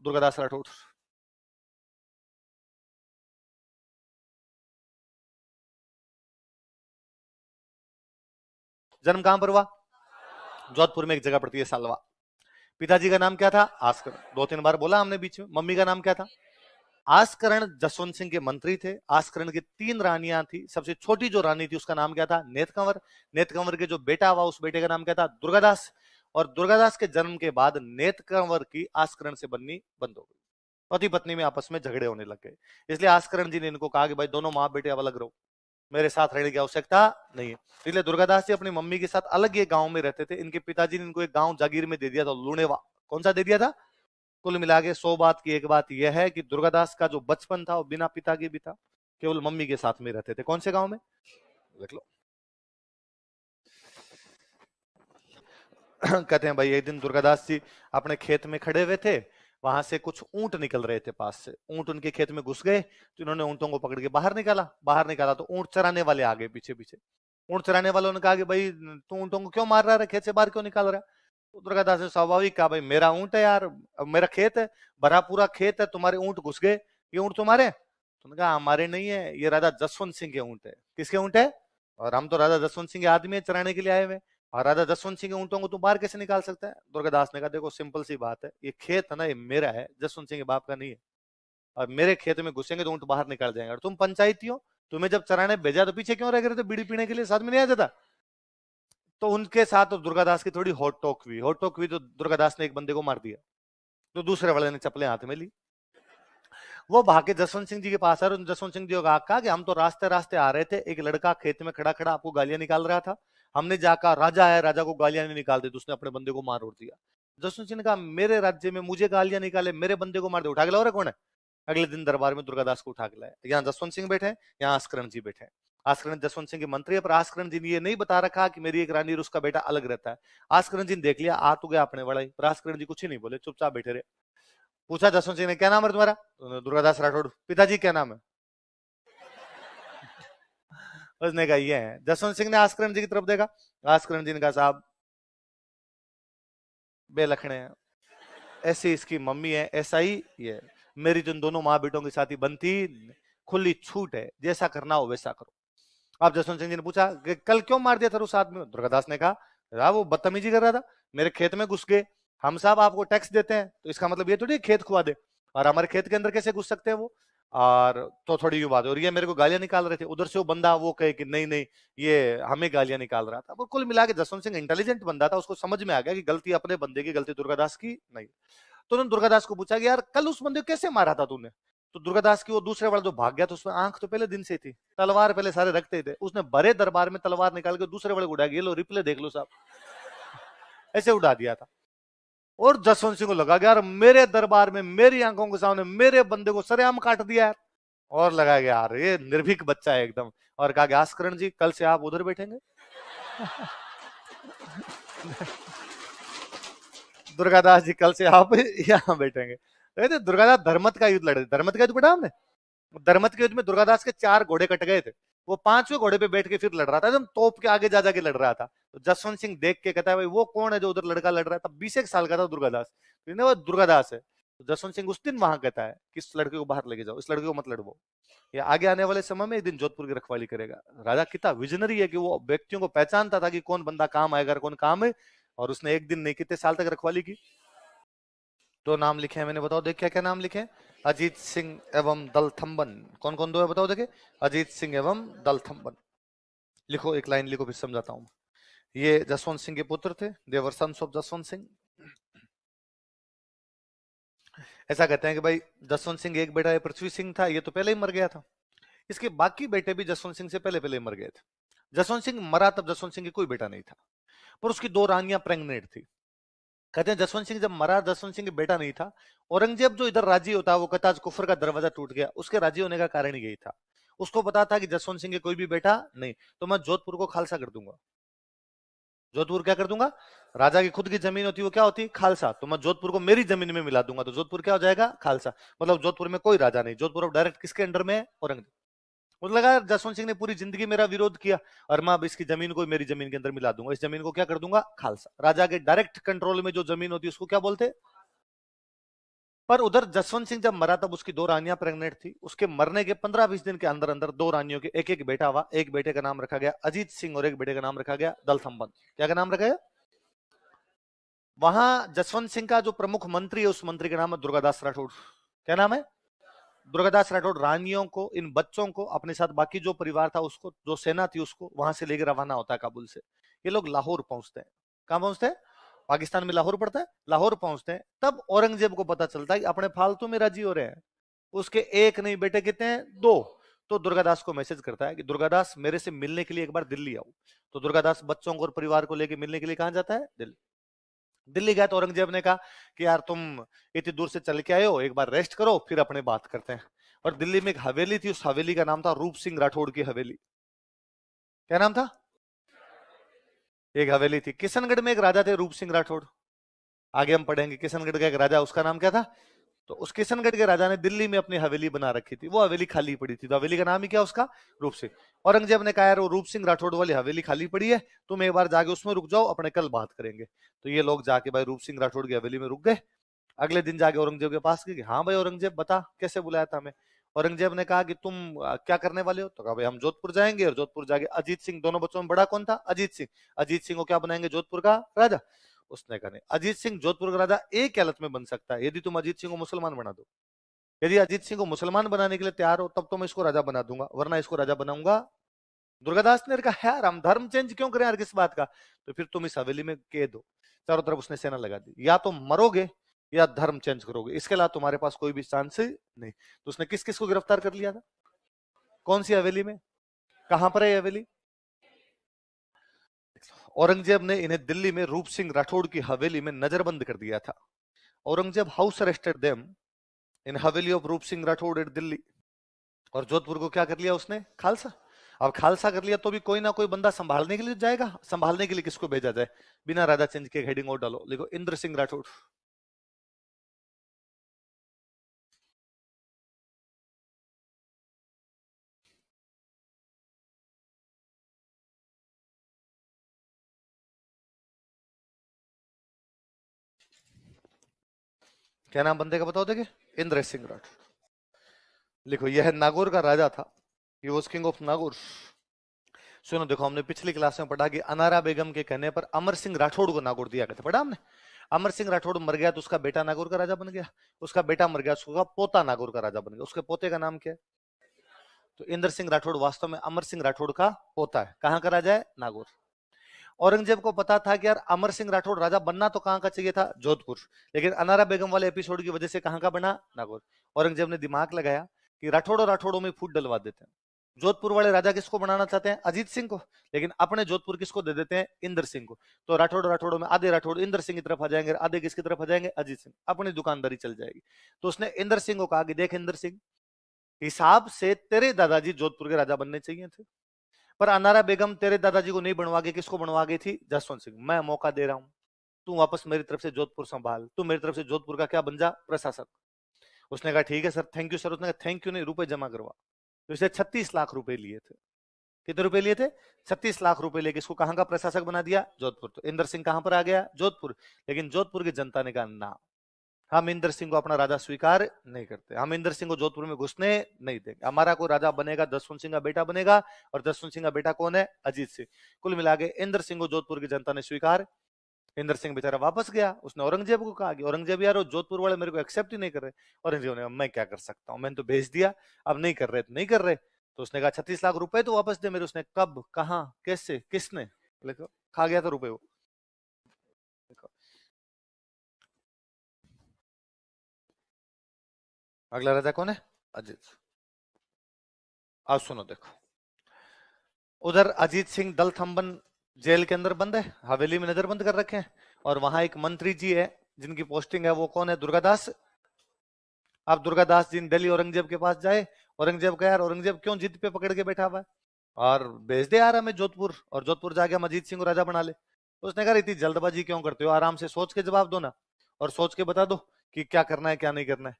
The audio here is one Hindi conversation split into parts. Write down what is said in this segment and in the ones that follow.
दुर्गादास राठौड़। जन्म कहां पर हुआ? जोधपुर में एक जगह पड़ती है सालवा। पिताजी का नाम क्या था? आस्करण। 2-3 बार बोला हमने बीच में। मम्मी का नाम क्या था? आस्करण जसवंत सिंह के मंत्री थे। आस्करण की 3 रानियां थी। सबसे छोटी जो रानी थी उसका नाम क्या था? नेतकंवर। नेतकंवर के जो बेटा हुआ उस बेटे का नाम क्या था? दुर्गादास। और दुर्गादास के जन्म के बाद नेतकंवर की आस्करण से बननी बंद हो गई। पति पत्नी में आपस में झगड़े होने लग गए। इसलिए आस्करण जी ने इनको कहा कि भाई दोनों माँ बेटे अब अलग रहो, मेरे साथ रहने की आवश्यकता नहीं है। इसलिए दुर्गादास जी अपनी मम्मी के साथ अलग ये गांव में रहते थे। इनके पिताजी ने इनको एक गांव जागीर में दे दिया था, लुणेवा। कौन सा दे दिया था? कुल मिला के 100 बात की एक बात यह है कि दुर्गादास का जो बचपन था वो बिना पिता के भी था, केवल मम्मी के साथ में रहते थे। कौन से गांव में? देख लो। कहते हैं भाई एक दिन दुर्गादास जी अपने खेत में खड़े हुए थे, वहां से कुछ ऊंट निकल रहे थे पास से। ऊंट उनके खेत में घुस गए तो इन्होंने ऊंटों को पकड़ के बाहर निकाला। बाहर निकाला तो ऊंट चराने वाले आ गए पीछे पीछे। ऊंट चराने वालों ने कहा कि भाई तू ऊंटों को क्यों मार रहा है, खेत से बाहर क्यों निकाल रहा है? तो दुर्गादास ने स्वाभाविक कहा भाई मेरा ऊंट है यार, मेरा खेत है, भरा पूरा खेत है, तुम्हारे ऊंट घुस गए, ये ऊंट तुम्हारे? तो उन्होंने कहा हमारे नहीं है, ये राजा जसवंत सिंह के ऊंट है। किसके ऊंट है? और हम तो राजा जसवंत सिंह के आदमी है, चराने के लिए आए हुए, और राजा जसवंत सिंह के ऊंटों को तू बाहर कैसे निकाल सकता है? दुर्गादास ने कहा देखो सिंपल सी बात है, ये खेत है ना, ये मेरा है, जसवंत सिंह के बाप का नहीं है। और मेरे खेत में घुसेंगे तो ऊंट बाहर निकल जाएंगे। और तुम पंचायती हो, तुम्हें जब चराने भेजा तो पीछे क्यों रह गए थे? बीड़ी पीने के लिए साथ में नहीं आ जाता? तो उनके साथ तो दुर्गादास की थोड़ी हॉट टॉक हुई। हॉट टॉक हुई तो दुर्गादास ने एक बंदे को मार दिया, तो दूसरे वाले ने चप्पलें हाथ में ली। वो भागे जसवंत सिंह जी के पास आए और जसवंत सिंह जी को कहा कि हम तो रास्ते रास्ते आ रहे थे, एक लड़का खेत में खड़ा खड़ा आपको गालियां निकाल रहा था, हमने जाकर राजा है, राजा को गालियां नहीं निकालते, तो उसने अपने बंदे को मार उड़ दिया। जसवंत सिंह ने कहा मेरे राज्य में मुझे गालियां निकाले, मेरे बंदे को मार दे, उठा के लाओ रे कौन है? अगले दिन दरबार में दुर्गादास को उठा के लाया। यहाँ जसवंत सिंह बैठे, यहाँ आस्करण जी बैठे। आस्करण जसवंत सिंह के मंत्री है, पर आस्करण जी ने ये नहीं बता रखा कि मेरी एक रानी और उसका बेटा अलग रहता है। आस्करण जी ने देख लिया आ तो गया अपने बड़ा ही, पर आस्करण जी कुछ ही नहीं बोले, चुपचाप बैठे रहे। पूछा जसवंत सिंह ने क्या नाम है तुम्हारा? तो दुर्गादास राठौड़। पिताजी क्या नाम है? उसने कहा ये है। जसवंत सिंह ने आस्करण जी की तरफ देखा। आस्करण जी ने कहा साहब बेलखणे हैं, ऐसी इसकी मम्मी है, ऐसा ही ये, मेरी तो इन दोनों माँ बेटों के साथ ही बनती, खुली छूट है, जैसा करना हो वैसा करो। अब जसवंत सिंह जी ने पूछा कि कल क्यों मार दिया था उस आदमी? दुर्गादास ने कहा वो बदतमीजी कर रहा था, मेरे खेत में घुस गए। हम साहब आपको टैक्स देते हैं तो इसका मतलब ये थोड़ी खेत खुआ दे, और हमारे खेत के अंदर कैसे घुस सकते हैं वो? और तो थोड़ी यूं बात, और ये मेरे को गालियां निकाल रहे थे। उधर से वो बंदा वो कहे कि नहीं नहीं ये हमें गालियां निकाल रहा था। वो कुल मिला के जसवंत सिंह इंटेलिजेंट बंदा था, उसको समझ में आ गया कि गलती अपने बंदे की, गलती दुर्गादास की नहीं। तो उन्होंने दुर्गादास को पूछा कि यार कल उस बंदे को कैसे मारा था तूने? तो दुर्गादास की वो दूसरे वाला जो भाग गया तो उसमें आंख तो पहले दिन से थी, तलवार पहले सारे रखते थे, उसने भरे दरबार में तलवार निकाल के दूसरे वाले को उड़ा गया, लो रिप्ले देख लो साहब, ऐसे उड़ा दिया था। और जसवंत सिंह को लगा कि यार मेरे दरबार में मेरी आंखों के सामने मेरे बंदे को सरेआम काट दिया यार, और लगा गया यार ये निर्भीक बच्चा है एकदम। और कहा आस्करण जी कल से आप उधर बैठेंगे। दुर्गादास जी कल से आप यहाँ बैठेंगे। तो दुर्गादास धर्मत का युद्ध लड़े। धर्मत का युद्ध पढ़ा हमने? धर्मत के युद्ध में दुर्गादास के 4 घोड़े कट गए थे, वो 5वें घोड़े पे बैठ के फिर लड़ रहा था, एकदम तोप के आगे जा जाके लड़ रहा था। तो जसवंत सिंह देख के कहता है भाई वो कौन है जो उधर लड़का लड़ रहा था? 20 साल का था दुर्गादास, तो वो दुर्गादास है। तो जसवंत सिंह उस दिन वहां कहता है कि इस लड़के को बाहर लेके जाओ, इस लड़के को मत लड़वो, ये आगे आने वाले समय में एक दिन जोधपुर की रखवाली करेगा। राजा कितना विजनरी है कि वो व्यक्तियों को पहचानता था कि कौन बंदा काम आएगा, कौन काम है, और उसने एक दिन नहीं कितने साल तक रखवाली की। दो नाम लिखे हैं मैंने, बताओ देख क्या क्या नाम लिखे हैं? अजीत सिंह एवं दलथम्बन। कौन कौन दो है बताओ देखे? अजीत सिंह एवं दलथम्बन। लिखो, एक लाइन लिखो, फिर समझाता हूं। ये जसवंत सिंह के पुत्र थे, देवर सन्स ऑफ जसवंत सिंह। ऐसा कहते हैं कि भाई जसवंत सिंह एक बेटा पृथ्वी सिंह था, ये तो पहले ही मर गया था। इसके बाकी बेटे भी जसवंत सिंह से पहले पहले मर गए थे। जसवंत सिंह मरा तब जसवंत सिंह की कोई बेटा नहीं था, पर उसकी 2 रानियां प्रेग्नेंट थी। कहते हैं जसवंत सिंह जब मरा, जसवंत सिंह बेटा नहीं था, औरंगजेब जो इधर राजी होता वो कहता कुफर का दरवाजा टूट गया। उसके राजी होने का कारण यही था, उसको पता था कि जसवंत सिंह के कोई भी बेटा नहीं, तो मैं जोधपुर को खालसा कर दूंगा। जोधपुर क्या कर दूंगा? राजा की खुद की जमीन होती वो क्या होती? खालसा। तो मैं जोधपुर को मेरी जमीन में मिला दूंगा, तो जोधपुर क्या हो जाएगा? खालसा। मतलब जोधपुर में कोई राजा नहीं, जोधपुर अब डायरेक्ट किसके अंडर में है? औरंगजेब। मुझे लगा जसवंत सिंह ने पूरी जिंदगी मेरा विरोध किया, और मैं अब इसकी जमीन को मेरी जमीन के अंदर मिला दूंगा, इस जमीन को क्या कर दूंगा? खालसा। राजा के डायरेक्ट कंट्रोल में जो जमीन होती है उसको क्या बोलते? पर उधर जसवंत सिंह जब मरा तब उसकी 2 रानियां प्रेग्नेंट थी। उसके मरने के 15-20 दिन के अंदर अंदर 2 रानियों के एक एक बेटा हुआ। एक बेटे का नाम रखा गया अजीत सिंह और एक बेटे का नाम रखा गया दलथम्बन। क्या का नाम रखा गया? वहां जसवंत सिंह का जो प्रमुख मंत्री है उस मंत्री का नाम है दुर्गादास राठौड़। क्या नाम है? दुर्गादास राठौड़ रानियों को, इन बच्चों को अपने साथ, बाकी जो परिवार था उसको, जो सेना थी उसको वहां से लेकर रवाना होता है काबुल से। ये लोग लाहौर पहुंचते हैं। कहां पहुंचते हैं? पाकिस्तान में लाहौर पड़ता है, लाहौर पहुंचते हैं। तब औरंगजेब को पता चलता है कि अपने फालतू में राजी हो रहे हैं। उसके एक नहीं बेटे कितने हैं? 2। तो दुर्गादास को मैसेज करता है कि दुर्गादास मेरे से मिलने के लिए एक बार दिल्ली आओ। तो दुर्गादास बच्चों को और परिवार को लेकर मिलने के लिए कहां जाता है? दिल्ली। दिल्ली गया तो औरंगजेब ने कहा कि यार तुम इतनी दूर से चल के आए हो, एक बार रेस्ट करो फिर अपने बात करते हैं। और दिल्ली में एक हवेली थी, उस हवेली का नाम था रूप सिंह राठौड़ की हवेली। क्या नाम था? एक हवेली थी। किशनगढ़ में एक राजा थे रूप सिंह राठौड़, आगे हम पढ़ेंगे। किशनगढ़ का एक राजा, उसका नाम क्या था? तो उस किशनगढ़ के राजा ने दिल्ली में अपनी हवेली बना रखी थी। वो हवेली खाली पड़ी थी, तो हवेली का नाम ही क्या उसका? रूप सिंह। औरंगजेब ने कहा यार वो रूप सिंह राठौड़ वाली हवेली खाली पड़ी है, तुम एक बार जाके उसमें रुक जाओ, अपने कल बात करेंगे। तो ये लोग जाके भाई रूप सिंह राठौड़ की हवेली में रुक गए। अगले दिन जाके औरंगजेब के पास गए कि हाँ भाई औरंगजेब बता कैसे बुलाया था हमें। औरंगजेब ने कहा कि तुम क्या करने वाले हो? तो कहा भाई हम जोधपुर जाएंगे, और जोधपुर जाके अजीत सिंह, दोनों बच्चों में बड़ा कौन था? अजीत सिंह। अजीत सिंह को क्या बनाएंगे? जोधपुर का राजा। उसने कहा नहीं, अजीत सिंह जोधपुर का राजा एक हालत में बन सकता है, यदि तुम अजीत सिंह को मुसलमान बना दो। यदि अजीत सिंह को मुसलमान बनाने के लिए तैयार हो तब तो मैं इसको राजा बना दूंगा, वरना इसको राजा बनाऊंगा। दुर्गादास ने कहा यार हम धर्म चेंज क्यों करें यार, किस बात का? तो फिर तुम इस हवेली में कैद हो। चारों तरफ उसने सेना लगा दी, या तो मरोगे या धर्म चेंज करोगे, इसके अलावा तुम्हारे पास कोई भी चांस नहीं। तो उसने किस किस को गिरफ्तार कर लिया था? कौन सी हवेली में? कहां पर है हवेली? औरंगजेब ने इन्हें दिल्ली में रूप सिंह राठौड़ की हवेली में नजरबंद कर दिया था। Aurangzeb house arrested them in Haveli of रूप सिंह राठौड़ एट दिल्ली। और जोधपुर को क्या कर लिया उसने? खालसा। अब खालसा कर लिया तो भी कोई ना कोई बंदा संभालने के लिए जाएगा। संभालने के लिए किसको भेजा जाए? बिना राजा चेंज के हेडिंग और डालो, लिखो इंद्र सिंह राठौड़। क्या नाम बंदे का बताओ देखिए? इंद्र सिंह राठौड़। लिखो यह नागौर का राजा था, he was king of Nagaur. सुनो देखो, हमने पिछली क्लास में पढ़ा कि अनारा बेगम के कहने पर अमर सिंह राठौड़ को नागौर दिया गया था, पढ़ा हमने। अमर सिंह राठौड़ मर गया तो उसका बेटा नागौर का राजा बन गया। उसका बेटा मर गया, उसका पोता नागौर का राजा बन गया। उसके पोते का नाम क्या है? तो इंद्र सिंह राठौड़ वास्तव में अमर सिंह राठौड़ का पोता है। कहां का राजा है? नागौर। औरंगजेब को पता था कि यार अमर सिंह राठौड़ राजा बनना तो कहां का चाहिए था? जोधपुर। लेकिन अनारा बेगम वाले एपिसोड की वजह से कहां का बना? नागौर। औरंगजेब ने दिमाग लगाया कि राठौड़ और राठौड़ों में फूट डलवा देते हैं। जोधपुर वाले राजा किसको बनाना चाहते हैं? अजीत सिंह को। लेकिन अपने जोधपुर किसको दे देते हैं? इंद्र सिंह को। तो राठौड़ राठौड़ों में आधे राठौड़ इंद्र सिंह की तरफ आ जाएंगे, आधे किसकी तरफ आ जाएंगे? अजीत सिंह। अपनी दुकानदारी चल जाएगी। तो उसने इंद्र सिंह को कहा कि देख इंद्र सिंह, हिसाब से तेरे दादाजी जोधपुर के राजा बनने चाहिए थे, पर अनारा बेगम तेरे दादाजी को नहीं बनवा के किसको बनवा गई थी? जसवंत सिंह। मैं मौका दे रहा हूं, तू वापस मेरी तरफ से जोधपुर संभाल, तू मेरी तरफ से जोधपुर का क्या बन जा? प्रशासक। उसने कहा ठीक है सर, थैंक यू सर। उसने कहा थैंक यू नहीं, रुपए जमा करवा। तो इसे 36 लाख रुपए लिए थे। कितने रुपए लिए थे? 36 लाख रुपए लेके इसको कहां का प्रशासक बना दिया? जोधपुर। तो इंद्र सिंह कहां पर आ गया? जोधपुर। लेकिन जोधपुर की जनता ने कहा ना, हम इंद्र सिंह को अपना राजा स्वीकार नहीं करते, हम इंद्र सिंह को जोधपुर में घुसने नहीं देंगे। हमारा कोई राजा बनेगा जसवंत सिंह का बेटा बनेगा, और जसवंत सिंह का बेटा कौन है? अजीत सिंह। कुल मिला के इंद्र सिंह को जोधपुर की जनता ने स्वीकार। इंद्र सिंह बेचारा वापस गया। उसने औरंगजेब को कहा कि औरंगजेब यार वो जोधपुर वाले मेरे को एक्सेप्ट ही नहीं कर रहे। औरंगजेब ने कहा मैं क्या कर सकता हूँ, मैंने तो भेज दिया, अब नहीं कर रहे तो नहीं कर रहे। तो उसने कहा 36 लाख रुपए तो वापस दे मेरे। उसने कब, कहा, कैसे, किसने? देखो खा गया था रुपए वो। देखो अगला राजा कौन है? अजीत। अब सुनो देखो, उधर अजीत सिंह दलथम्बन जेल के अंदर बंद है, हवेली में नजरबंद कर रखे हैं। और वहां एक मंत्री जी है जिनकी पोस्टिंग है, वो कौन है? दुर्गादास। अब दुर्गादास जी दिल्ली औरंगजेब के पास जाए। औरंगजेब का यार, औरंगजेब क्यों जिद पे पकड़ के बैठा हुआ है, और भेज दे यार हमें जोधपुर, और जोधपुर जाके हम अजीत सिंह को राजा बना ले। उसने कहा इतनी जल्दबाजी क्यों करते हो, आराम से सोच के जवाब दो ना, और सोच के बता दो कि क्या करना है क्या नहीं करना है।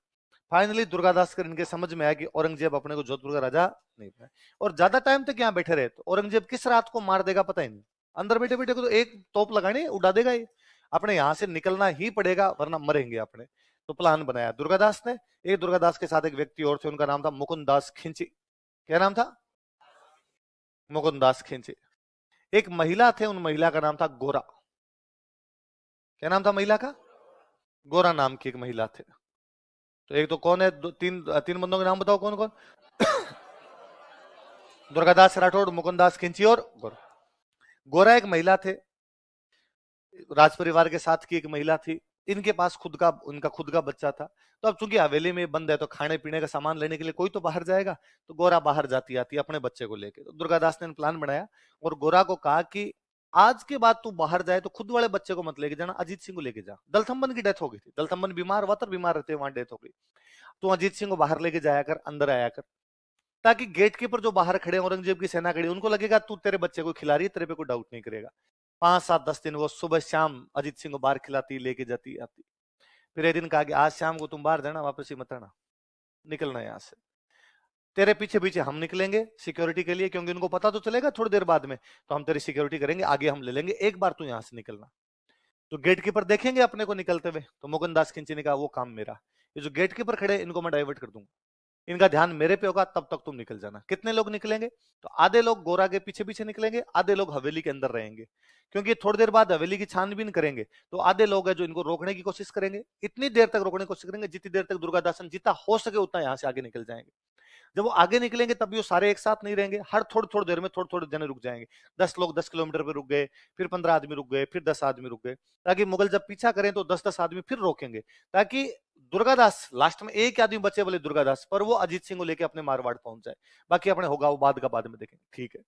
फाइनली दुर्गादास कर इनके समझ में आया कि औरंगजेब अपने को जोधपुर का राजा नहीं बनाए। और ज्यादा टाइम तक यहाँ बैठे रहे तो औरंगजेब किस रात को मार देगा पता ही नहीं। अंदर बैठे बैठे को तो एक तोप लगानी उड़ा देगा ये। अपने यहां से निकलना ही पड़ेगा वरना मरेंगे अपने। तो प्लान बनाया दुर्गादास ने। एक दुर्गादास के साथ एक व्यक्ति और थे, उनका नाम था मुकुंददास खिंची। क्या नाम था? मुकुंददास खिंची। एक महिला थे, उन महिला का नाम था गोरा। क्या नाम था महिला का? गोरा नाम की एक महिला थे। तो एक तो कौन है, तीन तीन बंदों के नाम बताओ कौन कौन? दुर्गादास राठौड़, मुकुंददास खिंची और गोरा। गोरा एक महिला थे, राज परिवार के साथ की एक महिला थी। इनके पास उनका खुद का बच्चा था। तो अब चूंकि हवेली में बंद है तो खाने पीने का सामान लेने के लिए कोई तो बाहर जाएगा। तो गोरा बाहर जाती आती अपने बच्चे को लेके। तो दुर्गादास ने प्लान बनाया और गोरा को कहा कि आज के बाद तू बाहर जाए तो खुद वाले बच्चे को मत लेके जाना, अजीत सिंह को लेके जा। दलथम्बन की डेथ हो गई थी, दलथम्बन बीमार हुआ था, बीमार रहते वहां डेथ हो गई। तो अजीत सिंह को बाहर लेके जाया कर, अंदर आया कर, ताकि गेट कीपर जो बाहर खड़े औरंगजेब की सेना खड़ी, उनको लगेगा तू तेरे बच्चे को खिला रही है, तेरे पे कोई डाउट नहीं करेगा। 5 7 10 दिन वो सुबह शाम अजीत सिंह को बाहर खिलाती, लेके जाती आती। फिर एक दिन कहा कि आज शाम को तुम बाहर जाना, वापस ही मत आना, निकलना यहां से। तेरे पीछे पीछे हम निकलेंगे सिक्योरिटी के लिए, क्योंकि उनको पता तो चलेगा थोड़ी देर बाद में, तो हम तेरी सिक्योरिटी करेंगे, आगे हम ले लेंगे, एक बार तू यहां से निकलना। तो गेट कीपर देखेंगे अपने को निकलते हुए। तो मुकुंददास खिंची ने कहा वो काम मेरा, ये जो गेट कीपर खड़े इनको मैं डाइवर्ट कर दूंगा, इनका ध्यान मेरे पे होगा, तब तक तुम निकल जाना। कितने लोग निकलेंगे? तो आधे लोग गोरा के पीछे पीछे निकलेंगे, आधे लोग हवेली के अंदर रहेंगे, क्योंकि थोड़ी देर बाद हवेली की छानबीन करेंगे। तो आधे लोग हैं जो इनको रोकने की कोशिश करेंगे, इतनी देर तक रोकने की कोशिश करेंगे जितनी देर तक दुर्गादासन जितना हो सके उतना यहां से आगे निकल जाएंगे। जब वो आगे निकलेंगे तब वो सारे एक साथ नहीं रहेंगे, हर थोड़ी थोड़ी देर में थोड़े थोड़े जने रुक जाएंगे। 10 लोग 10 किलोमीटर पे रुक गए, फिर 15 आदमी रुक गए, फिर 10 आदमी रुक गए, ताकि मुगल जब पीछा करें तो 10 10 आदमी फिर रोकेंगे, ताकि दुर्गादास लास्ट में एक आदमी बचे बोले दुर्गादास, पर वो अजीत सिंह को लेकर अपने मारवाड़ पहुंच जाए। बाकी अपने होगा वो बाद का बाद में देखेंगे, ठीक है।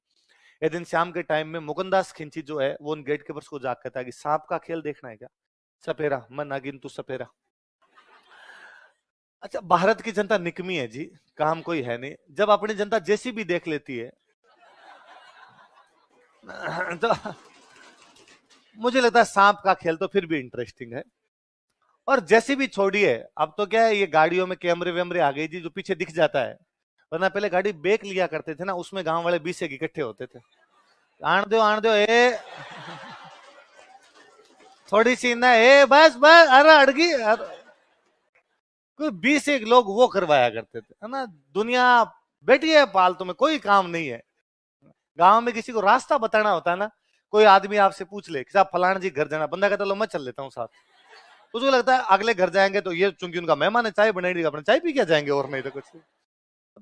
एक दिन शाम के टाइम में मुकुंददास खिंची जो है वो उन गेट कीपर्स को जाग कहता है कि सांप का खेल देखना है क्या? सपेरा, मैं नागिन तू सपेरा। अच्छा, भारत की जनता निकमी है जी, काम कोई है नहीं। जब अपनी जनता जैसी भी देख लेती है तो मुझे लगता है सांप का खेल तो फिर भी इंटरेस्टिंग है। और जैसी भी छोड़िए, अब तो क्या है, ये गाड़ियों में कैमरे वैमरे आ गई जी, जो पीछे दिख जाता है। वरना पहले गाड़ी बेक लिया करते थे ना, उसमें गांव वाले 20 एक इकट्ठे होते थे। आण दो ए थोड़ी सी ना, ए बस बस, अरे अड़गी, कोई 20 एक लोग वो करवाया करते थे, है ना। दुनिया बैठी है फालतू में, कोई काम नहीं है। गांव में किसी को रास्ता बताना होता है ना, कोई आदमी आपसे पूछ ले कि साहब फलाना जी घर जाना, बंदा कहता लो मैं चल लेता हूँ साथ। उसको लगता है अगले घर जाएंगे तो ये चूंकि उनका मेहमान है, चाय बनाई, अपने चाय पी के जाएंगे और नहीं तो कुछ।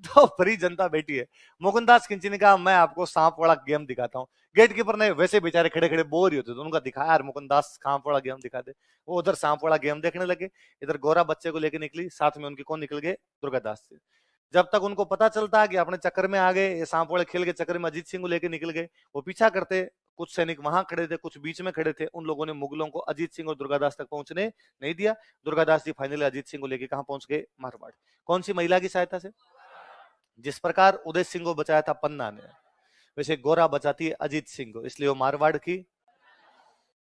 तो बड़ी जनता बैठी है। मुकुंददास खिंची ने कहा मैं आपको सांप वाला गेम दिखाता हूँ। गेट कीपर ने, वैसे बेचारे खड़े खड़े बोर ही होते तो उनका दिखाया, यार मुकुंददास सांप वाला गेम दिखा दे। वो उधर सांप वाला गेम देखने लगे, इधर गोरा बच्चे को लेकर निकली, साथ में उनके कौन निकल गए? दुर्गादास से। जब तक उनको पता चलता कि अपने चक्कर में आ गए, ये सांप वाले खेल के चक्कर में अजीत सिंह को लेकर निकल गए, वो पीछा करते। कुछ सैनिक वहां खड़े थे, कुछ बीच में खड़े थे, उन लोगों ने मुगलों को अजीत सिंह और दुर्गादास तक पहुंचने नहीं दिया। दुर्गादास जी फाइनली अजीत सिंह को लेकर कहां पहुंच गए? मारवाड़। कौन सी महिला की सहायता से? जिस प्रकार उदय सिंह को बचाया था पन्ना ने, वैसे गोरा बचाती है अजीत सिंह को, इसलिए वो मारवाड़ की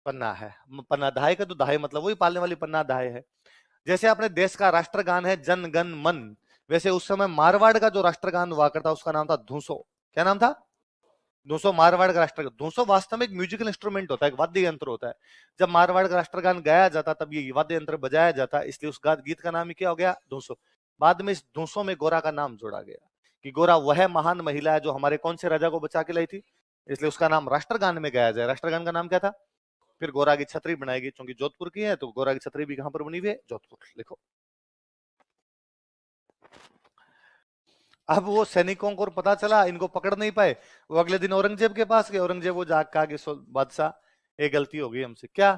पन्ना है। पन्ना धाय का तो धाय मतलब वही पालने वाली पन्ना धाय है। जैसे अपने देश का राष्ट्रगान है जन गण मन, वैसे उस समय मारवाड़ का जो राष्ट्रगान हुआ करता उसका नाम था धूसो। क्या नाम था? धूसो मारवाड़ का राष्ट्रगान। धूसो वास्तव में एक म्यूजिकल इंस्ट्रूमेंट होता है, एक वाद्य यंत्र होता है। जब मारवाड़ का राष्ट्रगान गाया जाता तब ये वाद्य यंत्र बजाया जाता, इसलिए उस गीत का नाम ही क्या हो गया? धूसो। बाद में इस धूसो में गोरा का नाम जोड़ा गया कि गोरा वह महान महिला है जो हमारे कौन से राजा को बचा के लाई थी, इसलिए उसका नाम राष्ट्रगान में गाया जाए। राष्ट्रगान का नाम क्या था? फिर गोरा की छतरी बनाएगी, क्योंकि जोधपुर की है तो गोरा की छतरी भी कहां पर बनी हुई है? जोधपुर। लिखो। अब वो सैनिकों को पता चला, इनको पकड़ नहीं पाए, वो अगले दिन औरंगजेब के पास गए। औरंगजेब वो जाग कहा कि बादशाह एक गलती हो गई हमसे। क्या?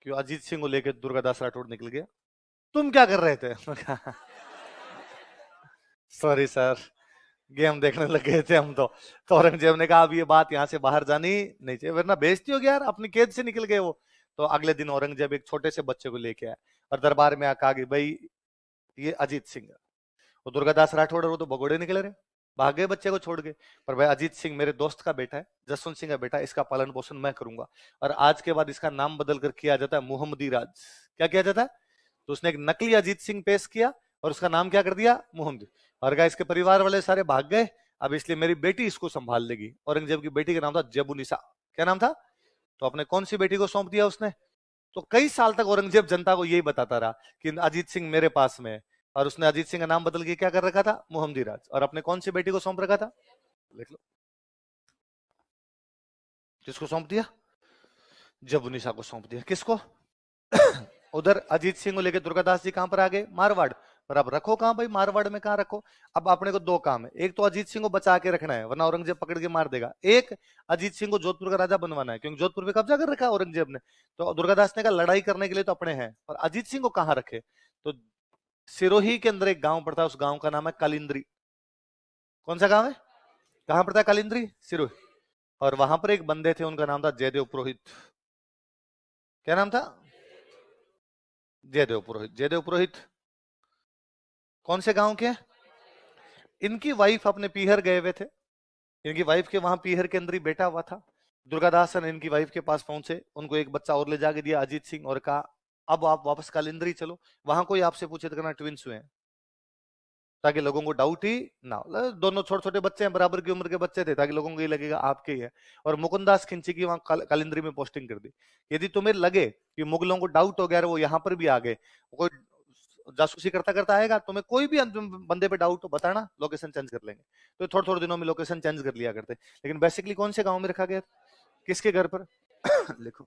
कि अजीत सिंह को लेकर दुर्गादास राठौड़ निकल गया। तुम क्या कर रहे थे? सॉरी सर, गेम देखने लग गए थे हम तो औरंगजेब ने कहा अब ये बात यहाँ से बाहर जानी नहीं चाहिए, वरना बेइज्जती होगी यार, अपनी कैद से निकल गए वो। तो अगले दिन औरंगजेब एक छोटे से बच्चे को लेके आया और दरबार में आकर कि भाई ये अजीत सिंह है। वो दुर्गादास राठौड़ वो तो भगोड़े निकले रहे, भाग गए बच्चे को छोड़ के। पर भाई अजीत सिंह मेरे दोस्त का बेटा है, जसवंत सिंह का बेटा है, इसका पालन पोषण मैं करूंगा, और आज के बाद इसका नाम बदल कर किया जाता है मुहम्मदी राज। क्या किया जाता है? तो उसने एक नकली अजीत सिंह पेश किया और उसका नाम क्या कर दिया? मुहम्मदी। और क्या इसके परिवार वाले सारे भाग गए, अब इसलिए मेरी बेटी इसको संभाल लेगी। औरंगजेब की बेटी का नाम था जेबुनिसा। क्या नाम था? तो अपने कौन सी बेटी को सौंप दिया उसने? तो कई साल तक औरंगजेब जनता को यही बताता रहा कि अजीत सिंह मेरे पास में है, और उसने अजीत सिंह का नाम बदल के क्या कर रखा था, मोहम्मदी राज, और अपने कौन सी बेटी को सौंप रखा था, लिख लो, किसको सौंप दिया, जबुनिसा को सौंप दिया। किसको? उधर अजीत सिंह को लेकर दुर्गादास जी कहां पर आ गए, मारवाड़। पर अब रखो कहां भाई, मारवाड़ में कहां रखो। अब अपने को दो काम है, एक तो अजीत सिंह को बचा के रखना है वरना औरंगजेब पकड़ के मार देगा, एक अजीत सिंह को जोधपुर का राजा बनवाना है क्योंकि जोधपुर पे कब्जा कर रखा है औरंगजेब ने। तो दुर्गादास ने कहा लड़ाई करने के लिए तो अपने हैं, और अजीत सिंह को कहां रखे। तो सिरोही के अंदर एक गांव पड़ता है, उस गांव का नाम है कालिंद्री। कौन सा गांव है, कहां पड़ता है कालिंद्री, सिरोही। और वहां पर एक बंदे थे, उनका नाम था जयदेव पुरोहित। क्या नाम था, जयदेव पुरोहित। जयदेव पुरोहित कौन से गांव के हैं, इनकी वाइफ अपने पीहर गए हुए थे, इनकी वाइफ के वहां पीहर के अंदर ही बेटा हुआ था। दुर्गादास ने इनकी वाइफ के पास पहुंचे, उनको एक बच्चा और ले जाके दिया अजीत सिंह, और कहा अब आप वापस कालिंद्री चलो, वहां कोई आपसे पूछे तो कहना ट्विंस हुए हैं, ताकि लोगों को डाउट ही ना हो। दोनों छोटे छोटे बच्चे हैं, बराबर की उम्र के बच्चे थे, ताकि लोगों को ये लगेगा आपके ही है। और मुकुंदास खिंची की वहां कालिंद्री में पोस्टिंग कर दी। यदि तुम्हें लगे कि मुगलों को डाउट हो गया वो यहाँ पर भी आ गए, कोई जासूसी करता करता आएगा, तुम्हें कोई भी बंदे पे डाउट हो बताना, लोकेशन चेंज कर लेंगे। तो थोड़े थोड़े दिनों में लोकेशन चेंज कर लिया करते। लेकिन बेसिकली कौन से गांव में रखा गया, किसके घर पर लिखो।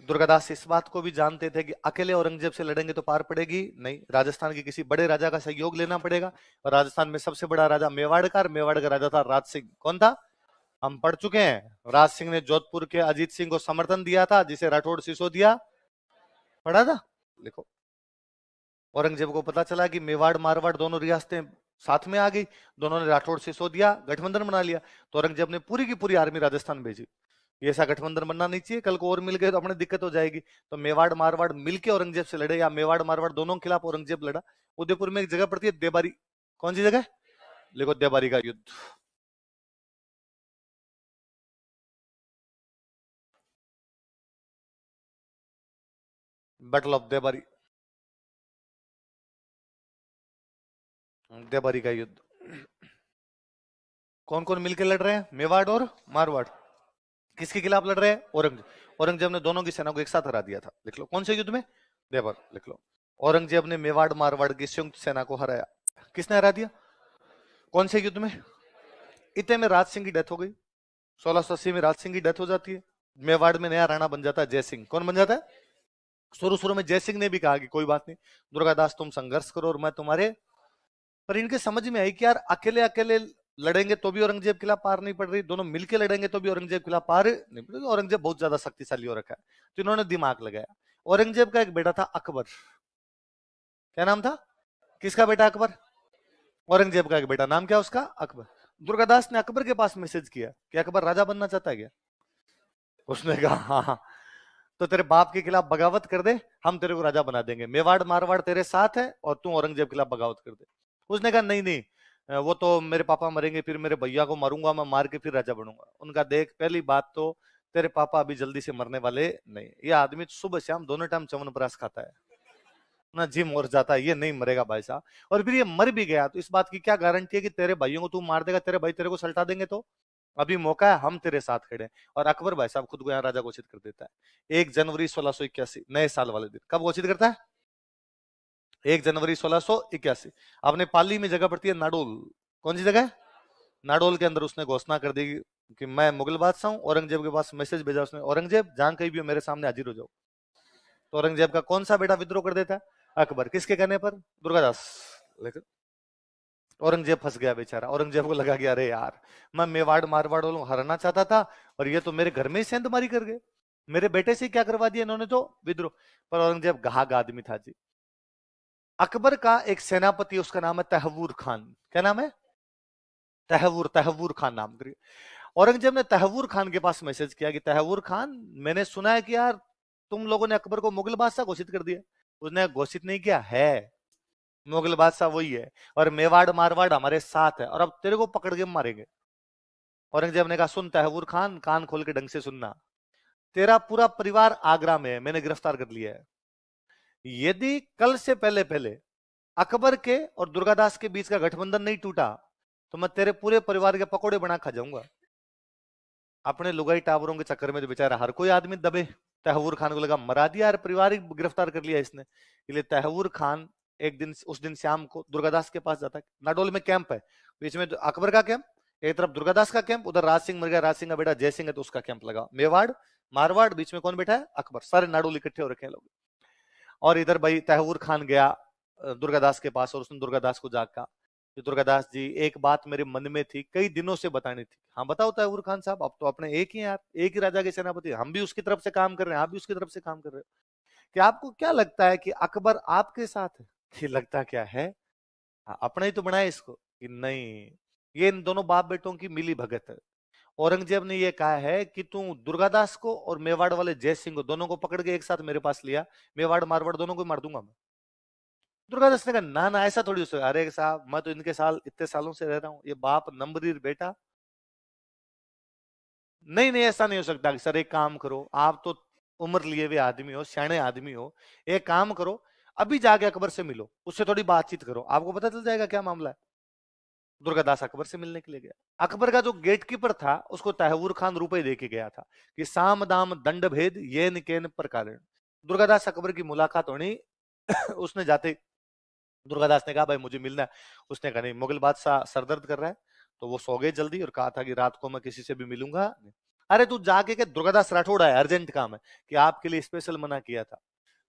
दुर्गादास इस बात को भी जानते थे कि अकेले औरंगजेब से लड़ेंगे तो पार पड़ेगी नहीं, राजस्थान के किसी बड़े राजा का सहयोग लेना पड़ेगा। और राजस्थान में सबसे बड़ा राजा मेवाड़ का, मेवाड़ का राजा था राज सिंह। कौन था, हम पढ़ चुके हैं, राज सिंह ने जोधपुर के अजीत सिंह को समर्थन दिया था, जिसे राठौड़ सिसोदिया, पढ़ा था, लिखो। औरंगजेब को पता चला कि मेवाड़ मारवाड़ दोनों रियासतें साथ में आ गई, दोनों ने राठौड़ सिसोदिया गठबंधन बना लिया। तो औरंगजेब ने पूरी की पूरी आर्मी राजस्थान भेजी। ये ऐसा गठबंधन बनना नहीं चाहिए, कल को और मिल गए तो अपने दिक्कत हो जाएगी। तो मेवाड़ मारवाड़ मिलके औरंगजेब से लड़े, या मेवाड़ मारवाड़ दोनों के खिलाफ औरंगजेब लड़ा। उदयपुर में एक जगह पड़ती है देबारी, कौन सी जगह, लिखो, देबारी का युद्ध। बैटल ऑफ देबारी, देबारी का युद्ध। कौन कौन मिलकर लड़ रहे हैं, मेवाड़ और मारवाड़, किसके खिलाफ लड़ रहे हैं, औरंगजेब। औरंगजेब ने दोनों की सेना को एक साथ हरा दिया था, लिख लो, कौन से युद्ध में, देवर, लिख लो। औरंगजेब ने मेवाड़ मारवाड़ की संयुक्त सेना को हराया, किसने हरा दिया, कौन से युद्ध में, इतने में राज सिंह की डेथ हो गई। 1680 में राज सिंह की डेथ हो जाती है, मेवाड़ में नया राणा बन जाता है जय सिंह। कौन बन जाता है, शुरू शुरू में जय सिंह ने भी कहा कि कोई बात नहीं दुर्गादास, तुम संघर्ष करो और मैं तुम्हारे, पर इनके समझ में आई कि यार अकेले अकेले लड़ेंगे तो भी औरंगजेब के खिलाफ पार नहीं पड़ रही, दोनों मिलके लड़ेंगे तो भी औरंगजेब के खिलाफ पार नहीं पड़ रही, औरंगजेब बहुत ज्यादा शक्तिशाली हो रखा है। तो इन्होंने दिमाग लगाया। औरंगजेब का एक बेटा था अकबर, क्या नाम था, किसका बेटा, अकबर। औरंगजेब का एक बेटा, नाम क्या उसका, अकबर। दुर्गादास ने अकबर के पास मैसेज किया कि अकबर राजा बनना चाहता है क्या। उसने कहा हाँ हाँ, तो तेरे बाप के खिलाफ बगावत कर दे, हम तेरे को राजा बना देंगे, मेवाड़ मारवाड़ तेरे साथ है और तू औरंगजेब के खिलाफ बगावत कर दे। उसने कहा नहीं नहीं, वो तो मेरे पापा मरेंगे, फिर मेरे भैया को मारूंगा, मैं मार के फिर राजा बनूंगा। उनका देख, पहली बात तो तेरे पापा अभी जल्दी से मरने वाले नहीं, ये आदमी सुबह शाम दोनों टाइम च्यवनप्राश खाता है ना, जिम और जाता है, ये नहीं मरेगा भाई साहब। और फिर ये मर भी गया तो इस बात की क्या गारंटी है कि तेरे भाइयों को तू मार देगा, तेरे भाई तेरे को सल्टा देंगे। तो अभी मौका है, हम तेरे साथ खड़े हैं। और अकबर भाई साहब खुद को यहाँ राजा घोषित कर देता है 1 जनवरी 1681, नए साल वाले दिन। कब घोषित करता है, 1 जनवरी 1681। अपने पाली में जगह पड़ती है नाडोल, कौन सी जगह है, नाडोल के अंदर उसने घोषणा कर दी कि मैं मुगल बादशाह हूं। औरंगजेब के पास मैसेज भेजा उसने, औरंगजेब जहां कहीं भी हो मेरे सामने हाजिर हो जाओ। तो औरंगजेब का कौन सा बेटा विद्रोह कर देता है, अकबर, किसके कहने पर, दुर्गादास। लेकिन औरंगजेब फंस गया बेचारा। औरंगजेब को लगा कि अरे यार, मैं मेवाड़ मारवाड़ वालों हराना चाहता था और ये तो मेरे घर में ही सेंधमारी कर गए, मेरे बेटे से क्या करवा दिया इन्होंने, तो विद्रोह। पर औरंगजेब घाघ आदमी था जी। अकबर का एक सेनापति, उसका नाम है तहवूर खान। क्या नाम है, तहवूर खान नाम करिए। औरंगजेब ने तहवूर खान के पास मैसेज किया कि तहवूर खान, मैंने सुना है कि यार तुम लोगों ने अकबर को मुगल बादशाह घोषित कर दिया। उसने घोषित नहीं किया है, मुगल बादशाह वही है और मेवाड़ मारवाड़ हमारे साथ है, और अब तेरे को पकड़ के मारेंगे। औरंगजेब ने कहा सुन तहवूर खान, कान खोल के ढंग से सुनना, तेरा पूरा परिवार आगरा में है, मैंने गिरफ्तार कर लिया है। यदि कल से पहले पहले अकबर के और दुर्गादास के बीच का गठबंधन नहीं टूटा तो मैं तेरे पूरे परिवार के पकोड़े बना खा जाऊंगा। अपने लुगाई टावरों के चक्कर में तो बेचारा हर कोई आदमी दबे, तहवूर खान को लगा मरा दिया यार, परिवार ही गिरफ्तार कर लिया इसने। इसलिए तहवूर खान एक दिन, उस दिन शाम को दुर्गादास के पास जाता है। नाडोल में कैंप है, बीच में अकबर का कैंप, एक तरफ दुर्गादास का कैंप, उधर राज सिंह मर गया, राज सिंह का बेटा जय सिंह है तो उसका कैंप लगा। मेवाड़ मारवाड़, बीच में कौन बैठा है? अकबर। सारे नाडोल इकट्ठे हो रखे हैं लोग। और इधर भाई तहवूर खान गया दुर्गादास के पास और उसने दुर्गादास को जागा कि दुर्गादास जी एक बात मेरे मन में थी, कई दिनों से बतानी थी। हाँ बताओ तहवूर खान साहब, अब तो अपने एक ही यार, एक ही राजा के सेनापति, हम भी उसकी तरफ से काम कर रहे हैं, आप भी उसकी तरफ से काम कर रहे हो। कि आपको क्या लगता है कि अकबर आपके साथ है? कि लगता क्या है, अपने ही तो बनाया इसको। कि नहीं, ये इन दोनों बाप बेटों की मिली भगत है। औरंगजेब ने ये कहा है कि तू दुर्गादास को और मेवाड़ वाले जय सिंह को, दोनों को पकड़ के एक साथ मेरे पास लिया, मेवाड़ मारवाड़ दोनों को मार दूंगा मैं। दुर्गादास ने कहा ना ना ऐसा थोड़ी हो सकता। अरे साहब मैं तो इनके साल इतने सालों से रह रहा हूं, ये बाप नंबरीर बेटा, नहीं नहीं ऐसा नहीं हो सकता। सर एक काम करो, आप तो उम्र लिए हुए आदमी हो, सियाने आदमी हो, एक काम करो अभी जाके अकबर से मिलो, उससे थोड़ी बातचीत करो, आपको पता चल जाएगा क्या मामला है। दुर्गादास अकबर से मिलने के लिए गया। अकबर का जो गेटकीपर था उसको तहवूर खान रुपए दे के गया था कि साम दाम दंड भेद ये निकेन प्रकार। दुर्गादास अकबर की मुलाकात होनी उसने जाते दुर्गादास ने कहा भाई मुझे मिलना है। उसने कहा नहीं, मुगल बादशाह सरदर्द कर रहा है, तो वो सो गए जल्दी और कहा था कि रात को मैं किसी से भी मिलूंगा। अरे तू जाके के दुर्गादास राठौड़ है, अर्जेंट काम है, कि आपके लिए स्पेशल मना किया था।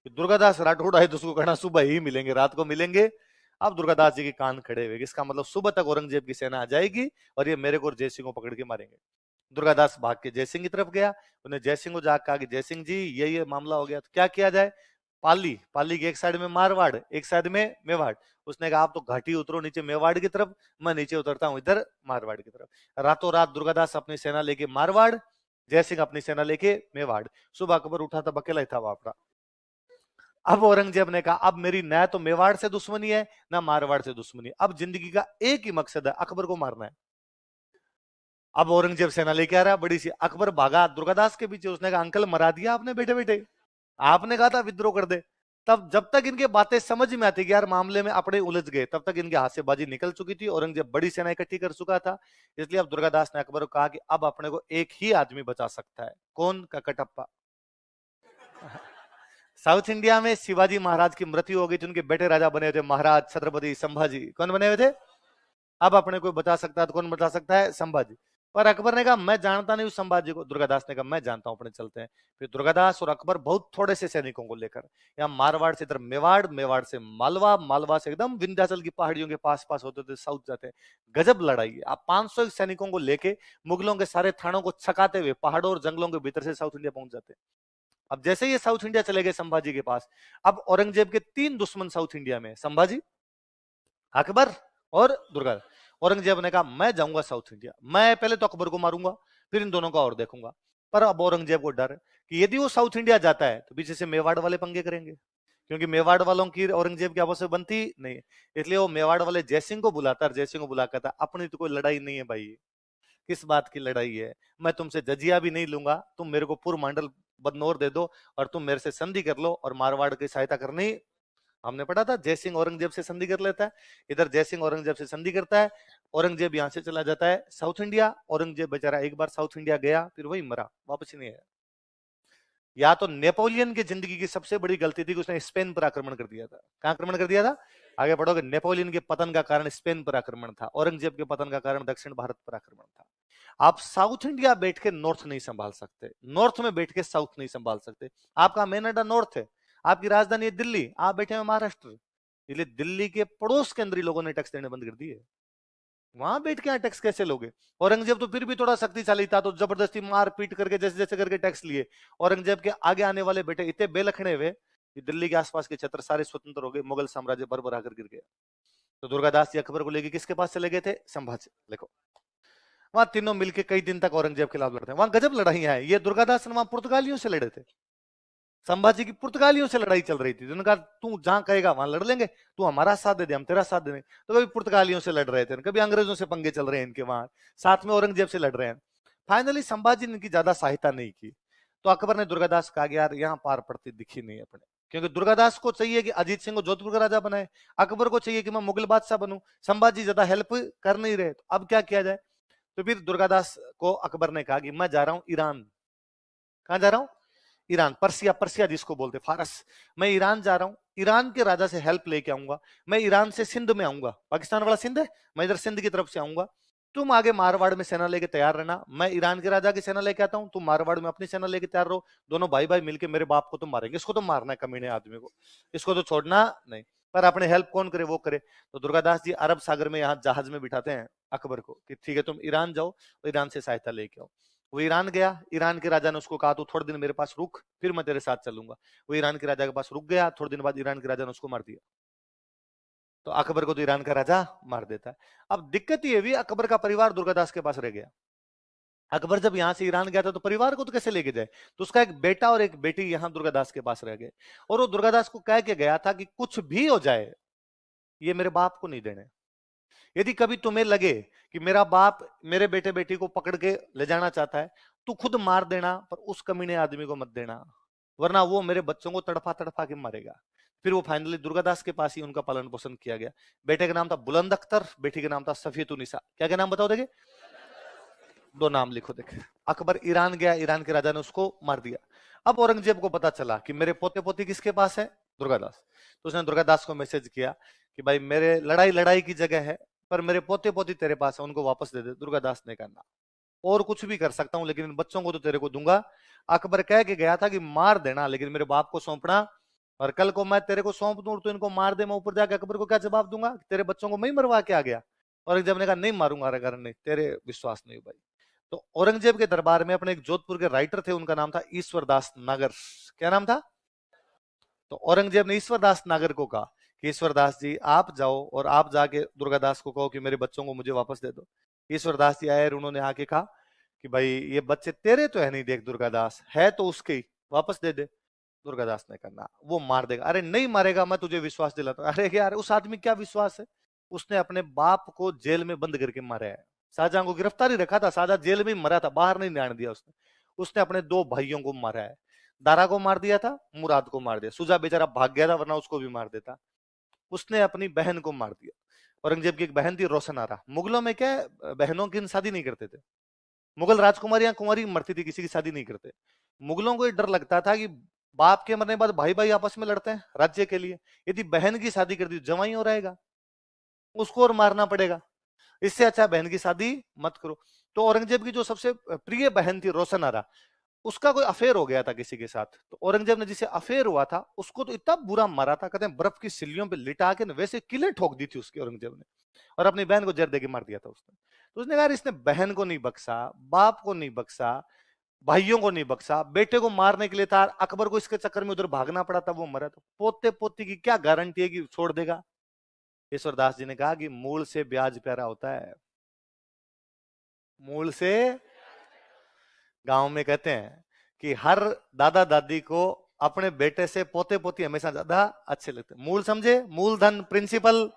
दुर्गादास राठौड़ है तो उसको कहना सुबह ही मिलेंगे, रात को मिलेंगे। अब दुर्गादास जी के कान खड़े हुए, इसका मतलब सुबह तक औरंगजेब की सेना आ जाएगी और ये मेरे को और जयसिंह को पकड़ के मारेंगे। दुर्गादास भाग के जयसिंह की तरफ गया, उन्हें जयसिंह को जाकर कहा कि जयसिंह जी ये मामला हो गया, तो क्या किया जाए? पाली पाली की एक साइड में मारवाड़, एक साइड में मेवाड़। उसने कहा आप तो घाटी उतरो नीचे मेवाड़ की तरफ, मैं नीचे उतरता हूं इधर मारवाड़ की तरफ। रातों रात दुर्गादास अपनी सेना लेके मारवाड़, जयसिंह अपनी सेना लेके मेवाड़। सुबह अकबर उठा था, अकेला ही था वापरा। अब औरंगजेब ने कहा अब मेरी न तो मेवाड़ से दुश्मनी है ना मारवाड़ से दुश्मनी, अब जिंदगी का एक ही मकसद है, अकबर को मारना है। अब औरंगजेब सेना लेके आ रहा है बड़ी सी। अकबर भागा दुर्गादास के पीछे, उसने कहा अंकल मरा दिया आपने बेटे बेटे, आपने कहा था विद्रोह कर दे। तब जब तक इनके बातें समझ में आती कि यार मामले में अपने उलझ गए, तब तक इनके हाथ से बाजी निकल चुकी थी, औरंगजेब बड़ी सेना इकट्ठी कर चुका था। इसलिए अब दुर्गादास ने अकबर को कहा कि अब अपने को एक ही आदमी बचा सकता है। कौन? का कटप्पा। साउथ इंडिया में शिवाजी महाराज की मृत्यु हो गई थी, उनके बेटे राजा बने थे महाराज छत्रपति संभाजी। कौन बने हुए थे? अब अपने कोई बचा सकता है तो कौन बचा सकता है? संभाजी। पर अकबर ने कहा मैं जानता नहीं हूं संभाजी को। दुर्गादास ने कहा मैं जानता हूं, अपने चलते हैं। फिर दुर्गादास और अकबर बहुत थोड़े से सैनिकों को लेकर यहाँ मारवाड़ से इधर मेवाड़, मेवाड़ से मालवा, मालवा से एकदम विंध्याचल की पहाड़ियों के पास पास होते थे साउथ जाते हैं। गजब लड़ाई है। आप 500 सैनिकों को लेके मुगलों के सारे थानों को छकाते हुए पहाड़ों और जंगलों के भीतर से साउथ इंडिया पहुंच जाते हैं। अब जैसे ये साउथ इंडिया चले गए संभाजी के पास, अब औरंगजेब के 3 दुश्मन साउथ इंडिया में, संभाजी, अकबर और दुर्गा। औरंगजेब ने कहा मैं जाऊंगा साउथ इंडिया, मैं पहले तो अकबर को मारूंगा, फिर इन दोनों का और देखूंगा। पर अब औरंगजेब को डर है कि यदि वो साउथ इंडिया जाता है तो पीछे से मेवाड़ वाले पंगे करेंगे, क्योंकि मेवाड़ वालों की औरंगजेब की आपस में बनती नहीं। इसलिए वो मेवाड़ वाले जयसिंह को बुलाता है, जयसिंह को बुला कहता अपनी तो कोई लड़ाई नहीं है भाई, किस बात की लड़ाई है, मैं तुमसे जजिया भी नहीं लूंगा, तुम मेरे को पूर्वमंडल बदनौर दे दो और तुम मेरे से संधि कर लो और मारवाड़ की सहायता करनी। हमने पढ़ा था जयसिंह औरंगजेब से संधि कर लेता है, इधर जयसिंह औरंगजेब से संधि करता है। औरंगजेब यहां से चला जाता है साउथ इंडिया। औरंगजेब बेचारा एक बार साउथ इंडिया गया फिर वही मरा, वापस ही नहीं आया। या तो नेपोलियन की जिंदगी की सबसे बड़ी गलती थी कि उसने स्पेन पर आक्रमण कर दिया था। कहां आक्रमण कर दिया था? आगे पढ़ोगे, नेपोलियन के पतन का कारण स्पेन पर आक्रमण था, औरंगजेब के पतन का कारण दक्षिण भारत पर आक्रमण था। आप साउथ इंडिया बैठ के नॉर्थ नहीं संभाल सकते, नॉर्थ में बैठ के साउथ नहीं संभाल सकते। आपका मेन अड्डा नॉर्थ है, आपकी राजधानी है दिल्ली, आप बैठे हैं महाराष्ट्र। इसलिए दिल्ली के पड़ोस के अंदर ही लोगों ने टैक्स देने बंद कर दिए। वहां बैठ के यहाँ टैक्स कैसे लोगे? औरंगजेब तो फिर भी थोड़ा शक्तिशाली था, तो जबरदस्ती मार पीट करके जैसे जैसे करके टैक्स लिए। औरंगजेब के आगे आने वाले बेटे इतने बेलखने हुए कि दिल्ली के आसपास के क्षेत्र सारे स्वतंत्र हो गए, मुगल साम्राज्य भरभरा कर गिर गया। तो दुर्गादास जी अकबर को लेके किसके पास चले गए थे? संभाजी। देखो वहां तीनों मिलके कई दिन तक औरंगजेब के खिलाफ लड़ते हैं। वहां गजब लड़ाइयां हैं। ये दुर्गादास वहां पुर्तगालियों से लड़े थे, संभाजी की पुर्तगालियों से लड़ाई चल रही थी। उन्होंने कहा तू जहां कहेगा वहां लड़ लेंगे, तू हमारा साथ दे दे हम तेरा साथ देंगे। तो कभी पुर्तगालियों से लड़ रहे थे, कभी अंग्रेजों से पंगे चल रहे हैं इनके, वहां साथ में औरंगजेब से लड़ रहे हैं। फाइनली संभाजी ने इनकी ज्यादा सहायता नहीं की, तो अकबर ने दुर्गादास कहा यार यहाँ पार पड़ती दिखी नहीं अपने, क्योंकि दुर्गादास को चाहिए कि अजीत सिंह को जोधपुर का राजा बनाए, अकबर को चाहिए कि मैं मुगल बादशाह बनूं। संभाजी ज्यादा हेल्प कर नहीं रहे, तो अब क्या किया जाए? तो फिर दुर्गादास को अकबर ने कहा कि मैं जा रहा हूं ईरान। कहां जा रहा हूं? ईरान, पर्सिया, पर्सिया जिसको बोलते फारस, मैं ईरान जा रहा हूं, ईरान के राजा से हेल्प लेके आऊंगा, मैं ईरान से सिंध में आऊंगा, पाकिस्तान वाला सिंध है, मैं इधर सिंध की तरफ से आऊंगा, तुम आगे मारवाड़ में सेना लेके तैयार रहना, मैं ईरान के राजा की सेना लेके आता हूं, तुम मारवाड़ में अपनी सेना लेके तैयार रहो, दोनों भाई भाई मिलके मेरे बाप को तुम मारेंगे, इसको तो मारना है कमीने आदमी को, इसको तो छोड़ना नहीं, पर अपने हेल्प कौन करे, वो करे। तो दुर्गादास जी अरब सागर में यहाँ जहाज में बिठाते हैं अकबर को कि ठीक है तुम ईरान जाओ, तो ईरान से सहायता लेके आओ। वो ईरान गया, ईरान के राजा ने उसको कहा तू थोड़े दिन मेरे पास रुक, फिर मैं तेरे साथ चलूंगा। वो ईरान के राजा के पास रुक गया, थोड़े दिन बाद ईरान के राजा ने उसको मार दिया। तो अकबर को तो ईरान का राजा मार देता है। अब दिक्कत ये हुई, अकबर का परिवार दुर्गादास के पास रह गया। अकबर जब यहां से ईरान गया था तो परिवार को तो कैसे लेके जाए, तो उसका एक बेटा और एक बेटी यहां दुर्गादास के पास रह गए, और वो दुर्गादास को कह के गया था कि कुछ भी हो जाए ये मेरे बाप को नहीं देने, यदि कभी तुम्हें लगे कि मेरा बाप मेरे बेटे बेटी को पकड़ के ले जाना चाहता है, तू खुद मार देना, पर उस कमीने आदमी को मत देना, वरना वो मेरे बच्चों को तड़पा तड़पा के मारेगा। फिर वो फाइनली दुर्गादास के पास ही उनका पालन पोषण किया गया। बेटे का नाम था बुलंद अख्तर, बेटी का नाम था सफियतुन्निसा। क्या क्या नाम बताओ, देखे दो नाम लिखो। देखे अकबर ईरान गया, ईरान के राजा ने उसको मार दिया। अब औरंगजेब को पता चला कि मेरे पोते पोती किसके पास है, दुर्गादास। तो उसने दुर्गादास को मैसेज किया कि भाई मेरे लड़ाई लड़ाई की जगह है, पर मेरे पोते पोती तेरे पास है, उनको वापस दे दे। दुर्गादास ने कहा और कुछ भी कर सकता हूं, लेकिन इन बच्चों को तो तेरे को दूंगा। अकबर कह के गया था कि मार देना, लेकिन मेरे बाप को सौंपना, और कल को मैं तेरे को सौंप दूं तो इनको मार दे, मैं ऊपर जाके अकबर को क्या जवाब दूंगा, तेरे बच्चों को मैं ही मरवा के आ गया। औरंगजेब ने कहा नहीं मारूंगा, अगर नहीं तेरे विश्वास नहीं हो भाई। तो औरंगजेब के दरबार में अपने एक जोधपुर के राइटर थे, उनका नाम था ईश्वरदास नागर। क्या नाम था? तो औरंगजेब ने ईश्वरदास नागर को कहा कि ईश्वरदास जी आप जाओ और आप जाके दुर्गादास को कहो कि मेरे बच्चों को मुझे वापस दे दो। ईश्वरदास जी आए और उन्होंने आके कहा कि भाई ये बच्चे तेरे तो है नहीं, देख दुर्गादास है तो उसके ही, वापस दे दे। दुर्गादास ने कहा वो मार देगा। अरे नहीं मारेगा, मैं तुझे विश्वास दिलाता हूं। अरे यार उस आदमी क्या विश्वास है, उसने अपने बाप को जेल में बंद करके मारा है। शाहजहां को गिरफ्तारी रखा था, शाहजहां जेल में ही मरा था, बाहर नहीं जाने दिया उसने। उसने अपने दो भाइयों को मारा है, दारा को मार दिया था, मुराद को मार दिया। सुजा बेचारा भाग गया था, वरना उसको भी मार देता। उसने अपनी बहन को मार दिया। औरंगजेब की एक बहन थी रोशनारा। मुगलों में क्या बहनों की शादी नहीं करते थे, मुगल राजकुमारियां कुंवारी मरती थी, किसी की शादी नहीं करते। मुगलों को डर लगता था कि बाप के मरने के बाद भाई भाई आपस में लड़ते हैं राज्य के लिए, यदि बहन की शादी कर दी जवाई हो रहेगा, उसको और मारना पड़ेगा, इससे अच्छा बहन की शादी मत करो। तो औरंगजेब की जो सबसे प्रिय बहन थी रोशनारा, उसका कोई अफेयर हो गया था किसी के साथ। तो औरंगजेब ने जिसे अफेयर हुआ था उसको तो इतना बुरा मारा था, कहते हैं बर्फ की सिल्लियों पे लिटा के वैसे किले ठोक दी थी उसकी औरंगजेब ने, और अपनी बहन को जहर देके मार दिया था उसने। तो उसने कहा इसने बहन को नहीं बख्शा, बाप को नहीं बख्शा, भाइयों को नहीं बख्शा, बेटे को मारने के लिए था, अकबर को इसके चक्कर में उधर भागना पड़ा था, वो मरा। तो पोते पोती की क्या गारंटी है कि छोड़ देगा? ईश्वरदास जी ने कहा कि मूल से ब्याज प्यारा होता है, मूल से। गांव में कहते हैं कि हर दादा दादी को अपने बेटे से पोते पोती हमेशा ज्यादा अच्छे लगते हैं। मूल समझे, मूलधन प्रिंसिपल,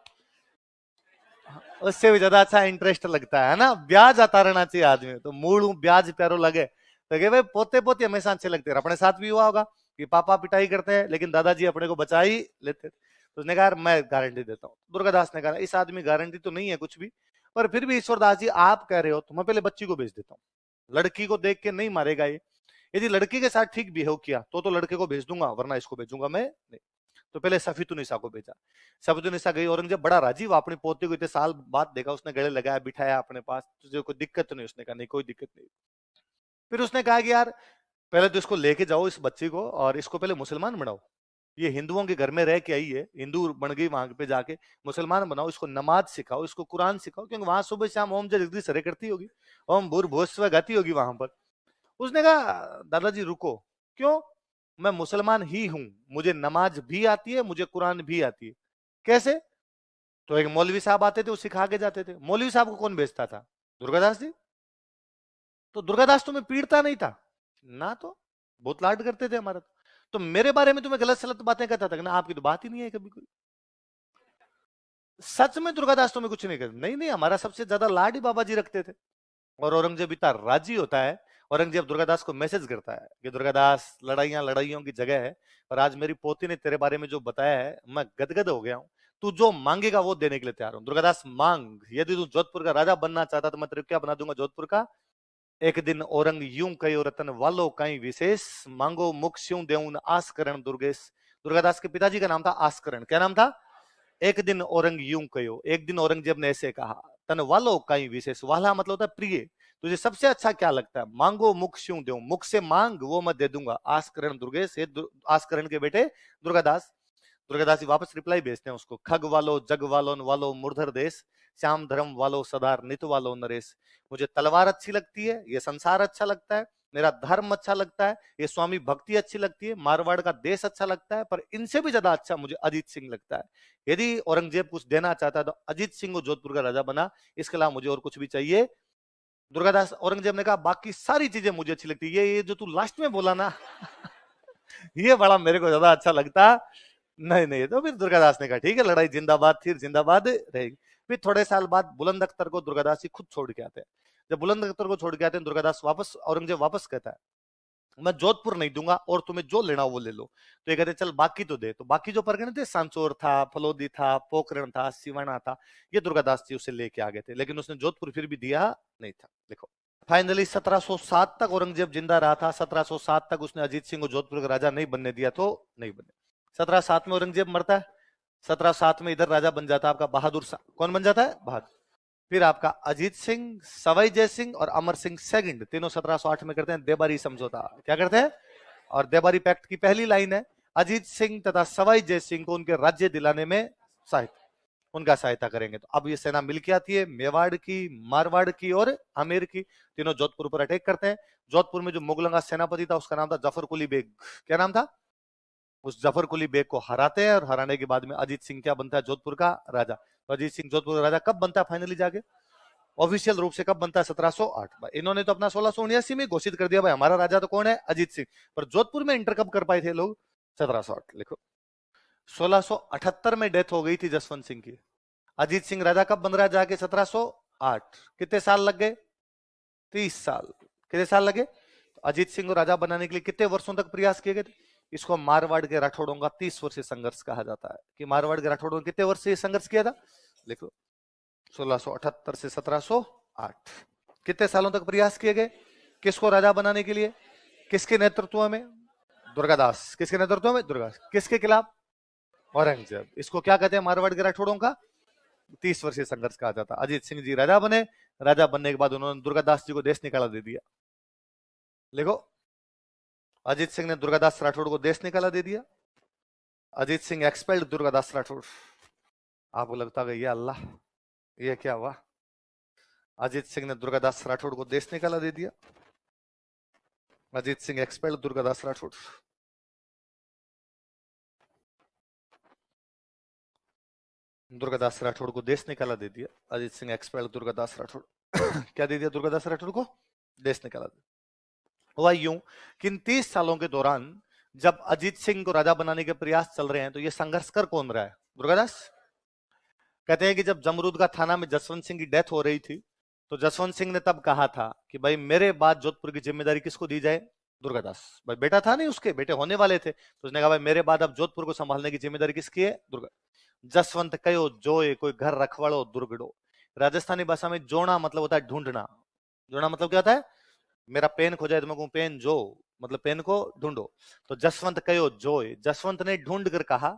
उससे भी ज्यादा अच्छा इंटरेस्ट लगता है ना, ब्याज आता रहना चाहिए आदमी। तो मूल ब्याज प्यारो लगे, तो भाई पोते पोती हमेशा अच्छे लगते हैं। अपने साथ भी हुआ होगा कि पापा पिटाई करते हैं लेकिन दादाजी अपने को बचा ही लेते। तो उसने कहा मैं गारंटी देता हूँ। दुर्गादास ने कहा इस आदमी गारंटी तो नहीं है कुछ भी, पर फिर भी ईश्वरदास जी आप कह रहे हो तो मैं पहले बच्ची को भेज देता हूँ, लड़की को देख के नहीं मारेगा ये, यदि लड़की के साथ ठीक बिहेव किया तो लड़के को भेज दूंगा, वरना इसको भेजूंगा मैं नहीं। तो पहले सफीतुन्निसा को भेजा। सफीतुन्निसा गई, औरंगजेब बड़ा राजी हुआ, अपनी पोती को इतने साल बाद देखा, उसने गले लगाया, बिठाया अपने पास, तुझे कोई दिक्कत नहीं? उसने कहा नहीं कोई दिक्कत नहीं। फिर उसने कहा कि यार पहले तो इसको लेके जाओ इस बच्ची को, और इसको पहले मुसलमान बनाओ, ये हिंदुओं के घर में रह के आई है, हिंदू बन गई, वहां पे जाके मुसलमान बनाओ, इसको नमाज सिखाओ, इसको कुरान सिखाओ, क्योंकि वहां सुबह शाम ओम जगदीश हरे करती होगी, ओम भूर्भुवस्सुवः गाती होगी वहां पर। उसने कहा दादाजी रुको, क्यों? मैं मुसलमान ही हूं, मुझे नमाज भी आती है, मुझे कुरान भी आती है। कैसे? तो एक मौलवी साहब आते थे, वो सिखा के जाते थे। मौलवी साहब को कौन भेजता था? दुर्गादास जी। तो दुर्गादास तुम्हें पीड़ता नहीं था ना, तो बहुत लाड करते थे हमारा। तो मेरे बारे में तुम्हें गलत सलत बातें कहता था ना, आपकी तो बात ही नहीं है कभी कोई। सच में दुर्गादास तुम्हें कुछ नहीं करते? नहीं नहीं, हमारा सबसे ज्यादा लाड ही बाबा जी रखते थे। और औरंगजेब इतना राजी होता है, औरंगजेब दुर्गादास को मैसेज करता है कि दुर्गादास लड़ाइयां लड़ाइयों की जगह है, पर आज मेरी पोती ने तेरे बारे में जो बताया है मैं गदगद हो गया हूं, तू जो मांगेगा वो देने के लिए तैयार हूं। दुर्गादास मांग, यदि तू जोधपुर का राजा बनना चाहता तो मैं तेरे क्या बना दूंगा जोधपुर का एक दिन औरंग यूं कयो रतन वालो कई विशेष, मांगो मुख स्यूं देऊन आस्करण दुर्गेश। दुर्गादास के पिताजी का नाम था आस्करण। क्या नाम था? एक दिन औरंग यूं कयो, एक दिन औरंगजेब ने ऐसे कहा, तन वालो कई विशेष, वाला मतलब होता है प्रिय, तुझे सबसे अच्छा क्या लगता है? मांगो मुख स्यूं देऊं, मुख से मांग वो मैं दे दूंगा। आस्करण दुर्गेश, आस्करण के बेटे दुर्गादास। दुर्गादास जी वापस रिप्लाई भेजते हैं उसको, खग वालो जग वालो वालो मूर्धर देश, श्याम धर्म वालो सदार नित वालो नरेश। मुझे तलवार अच्छी लगती है, ये संसार अच्छा लगता है, मेरा धर्म अच्छा लगता है, ये स्वामी भक्ति अच्छी लगती है, मारवाड़ का देश अच्छा लगता है, पर इनसे भी ज्यादा अच्छा मुझे अजीत सिंह लगता है। यदि औरंगजेब कुछ देना चाहता है तो अजीत सिंह को जोधपुर का राजा बना, इसके अलावा मुझे और कुछ भी चाहिए। दुर्गादास औरंगजेब ने कहा बाकी सारी चीजें मुझे अच्छी लगती है, ये जो तू लास्ट में बोला ना ये बड़ा मेरे को ज्यादा अच्छा लगता नहीं। नहीं तो फिर दुर्गादास ने कहा ठीक है, लड़ाई जिंदाबाद थी, जिंदाबाद रहेगी। फिर थोड़े साल बाद बुलंद अख्तर को दुर्गादास जी खुद छोड़ के आते हैं। जब बुलंद अख्तर को छोड़ के आते हैं, दुर्गादास वापस, औरंगजेब वापस कहता है मैं जोधपुर नहीं दूंगा और तुम्हें जो लेना वो ले लो। तो ये कहते चल बाकी तो दे। तो बाकी जो परगने थे, सांचौर था, फलोदी था, पोखरण था, सिवाना था, ये दुर्गादास जी उसे लेके आ गए थे, लेकिन उसने जोधपुर फिर भी दिया नहीं था। देखो फाइनली 1707 तक औरंगजेब जिंदा रहा था। 1707 तक उसने अजीत सिंह को जोधपुर का राजा नहीं बनने दिया, तो नहीं बने। 1707 में औरंगजेब मरता है। 1707 में इधर राजा बन जाता है आपका बहादुर शाह। कौन बन जाता है? बहादुर। फिर आपका अजीत सिंह, सवाई जय सिंह और अमर सिंह सेकंड, तीनों 1708 में करते हैं देबारी समझौता। क्या करते हैं? और देबारी पैक्ट की पहली लाइन है, अजीत सिंह तथा सवाई जय सिंह को उनके राज्य दिलाने में सहायता, उनका सहायता करेंगे। तो अब ये सेना मिलके आती है, मेवाड़ की, मारवाड़ की और आमेर की, तीनों जोधपुर पर अटैक करते हैं। जोधपुर में जो मुगलों का सेनापति था उसका नाम था जफर कुली बेग। क्या नाम था? उस जफर कुली बेग को हराते हैं और हराने के बाद में अजीत सिंह क्या बनता है? जोधपुर का राजा। तो अजीत सिंह जोधपुर का राजा कब बनता है फाइनली जाके? ऑफिशियल रूप से कब बनता है? 1708। इन्होंने तो अपना 1679 में घोषित कर दिया भाई हमारा राजा तो कौन है? अजीत सिंह। पर जोधपुर में इंटर कब कर पाए थे लोग? 1708। लिखो 1678 में डेथ हो गई थी जसवंत सिंह की। अजीत सिंह राजा कब बन रहा है जाके? 1708। कितने साल लग गए? 30 साल। कितने साल लगे? अजीत सिंह को राजा बनाने के लिए कितने वर्षों तक प्रयास किए गए थे? इसको मारवाड़ के राठौड़ों का 30 वर्षीय संघर्ष कहा जाता है। कि मारवाड़ के राठौड़ों ने कितने वर्ष से संघर्ष किया था? लिखो 1678 से 1708। कितने सालों तक प्रयास किए गए? किसको राजा बनाने के लिए? किसके नेतृत्व में? दुर्गादास। किसके नेतृत्व में? दुर्गादास। किसके खिलाफ? औरंगजेब। इसको क्या कहते हैं? मारवाड़ के राठौड़ों का 30 वर्षीय संघर्ष कहा जाता। अजीत सिंह जी राजा बने। राजा बनने के बाद उन्होंने दुर्गादास जी को देश निकाला दे दिया। देखो अजीत सिंह ने दुर्गादास राठौड़ को देश निकाला दे दिया। अजीत सिंह एक्सपेल्ड दुर्गादास राठौड़। आपको लगता है ये अल्लाह, ये क्या हुआ? अजीत सिंह ने दुर्गादास राठौड़ को देश निकाला दे दिया। अजीत सिंह एक्सपेल्ड दुर्गादास राठौड़। दुर्गादास राठौड़ को देश निकाला दे दिया। अजीत सिंह एक्सपेल्ड दुर्गादास राठौड़। क्या दे दिया? दुर्गादास राठौड़ को देश निकाला दिया। हुआ यूं कि इन 30 सालों के दौरान जब अजीत सिंह को राजा बनाने के प्रयास चल रहे हैं तो ये संघर्ष कर कौन रहा है? दुर्गादास। कहते हैं कि जब जमरूद का थाना में जसवंत सिंह की डेथ हो रही थी तो जसवंत सिंह ने तब कहा था कि भाई मेरे बाद जोधपुर की जिम्मेदारी किसको दी जाए? दुर्गादास। भाई बेटा था नहीं, उसके बेटे होने वाले थे, तो उसने कहा भाई मेरे बाद अब जोधपुर को संभालने की जिम्मेदारी किसकी है? दुर्गा। जसवंत कयो जोए कोई घर रखवाड़ो दुर्गड़ो। राजस्थानी भाषा में जोना मतलब होता है ढूंढना। जोना मतलब क्या होता है? मेरा पेन खो जाए तो मैं कहूं पेन जो, मतलब पेन को ढूंढो। तो जसवंत कयो जोए, जसवंत ने ढूंढ कर कहा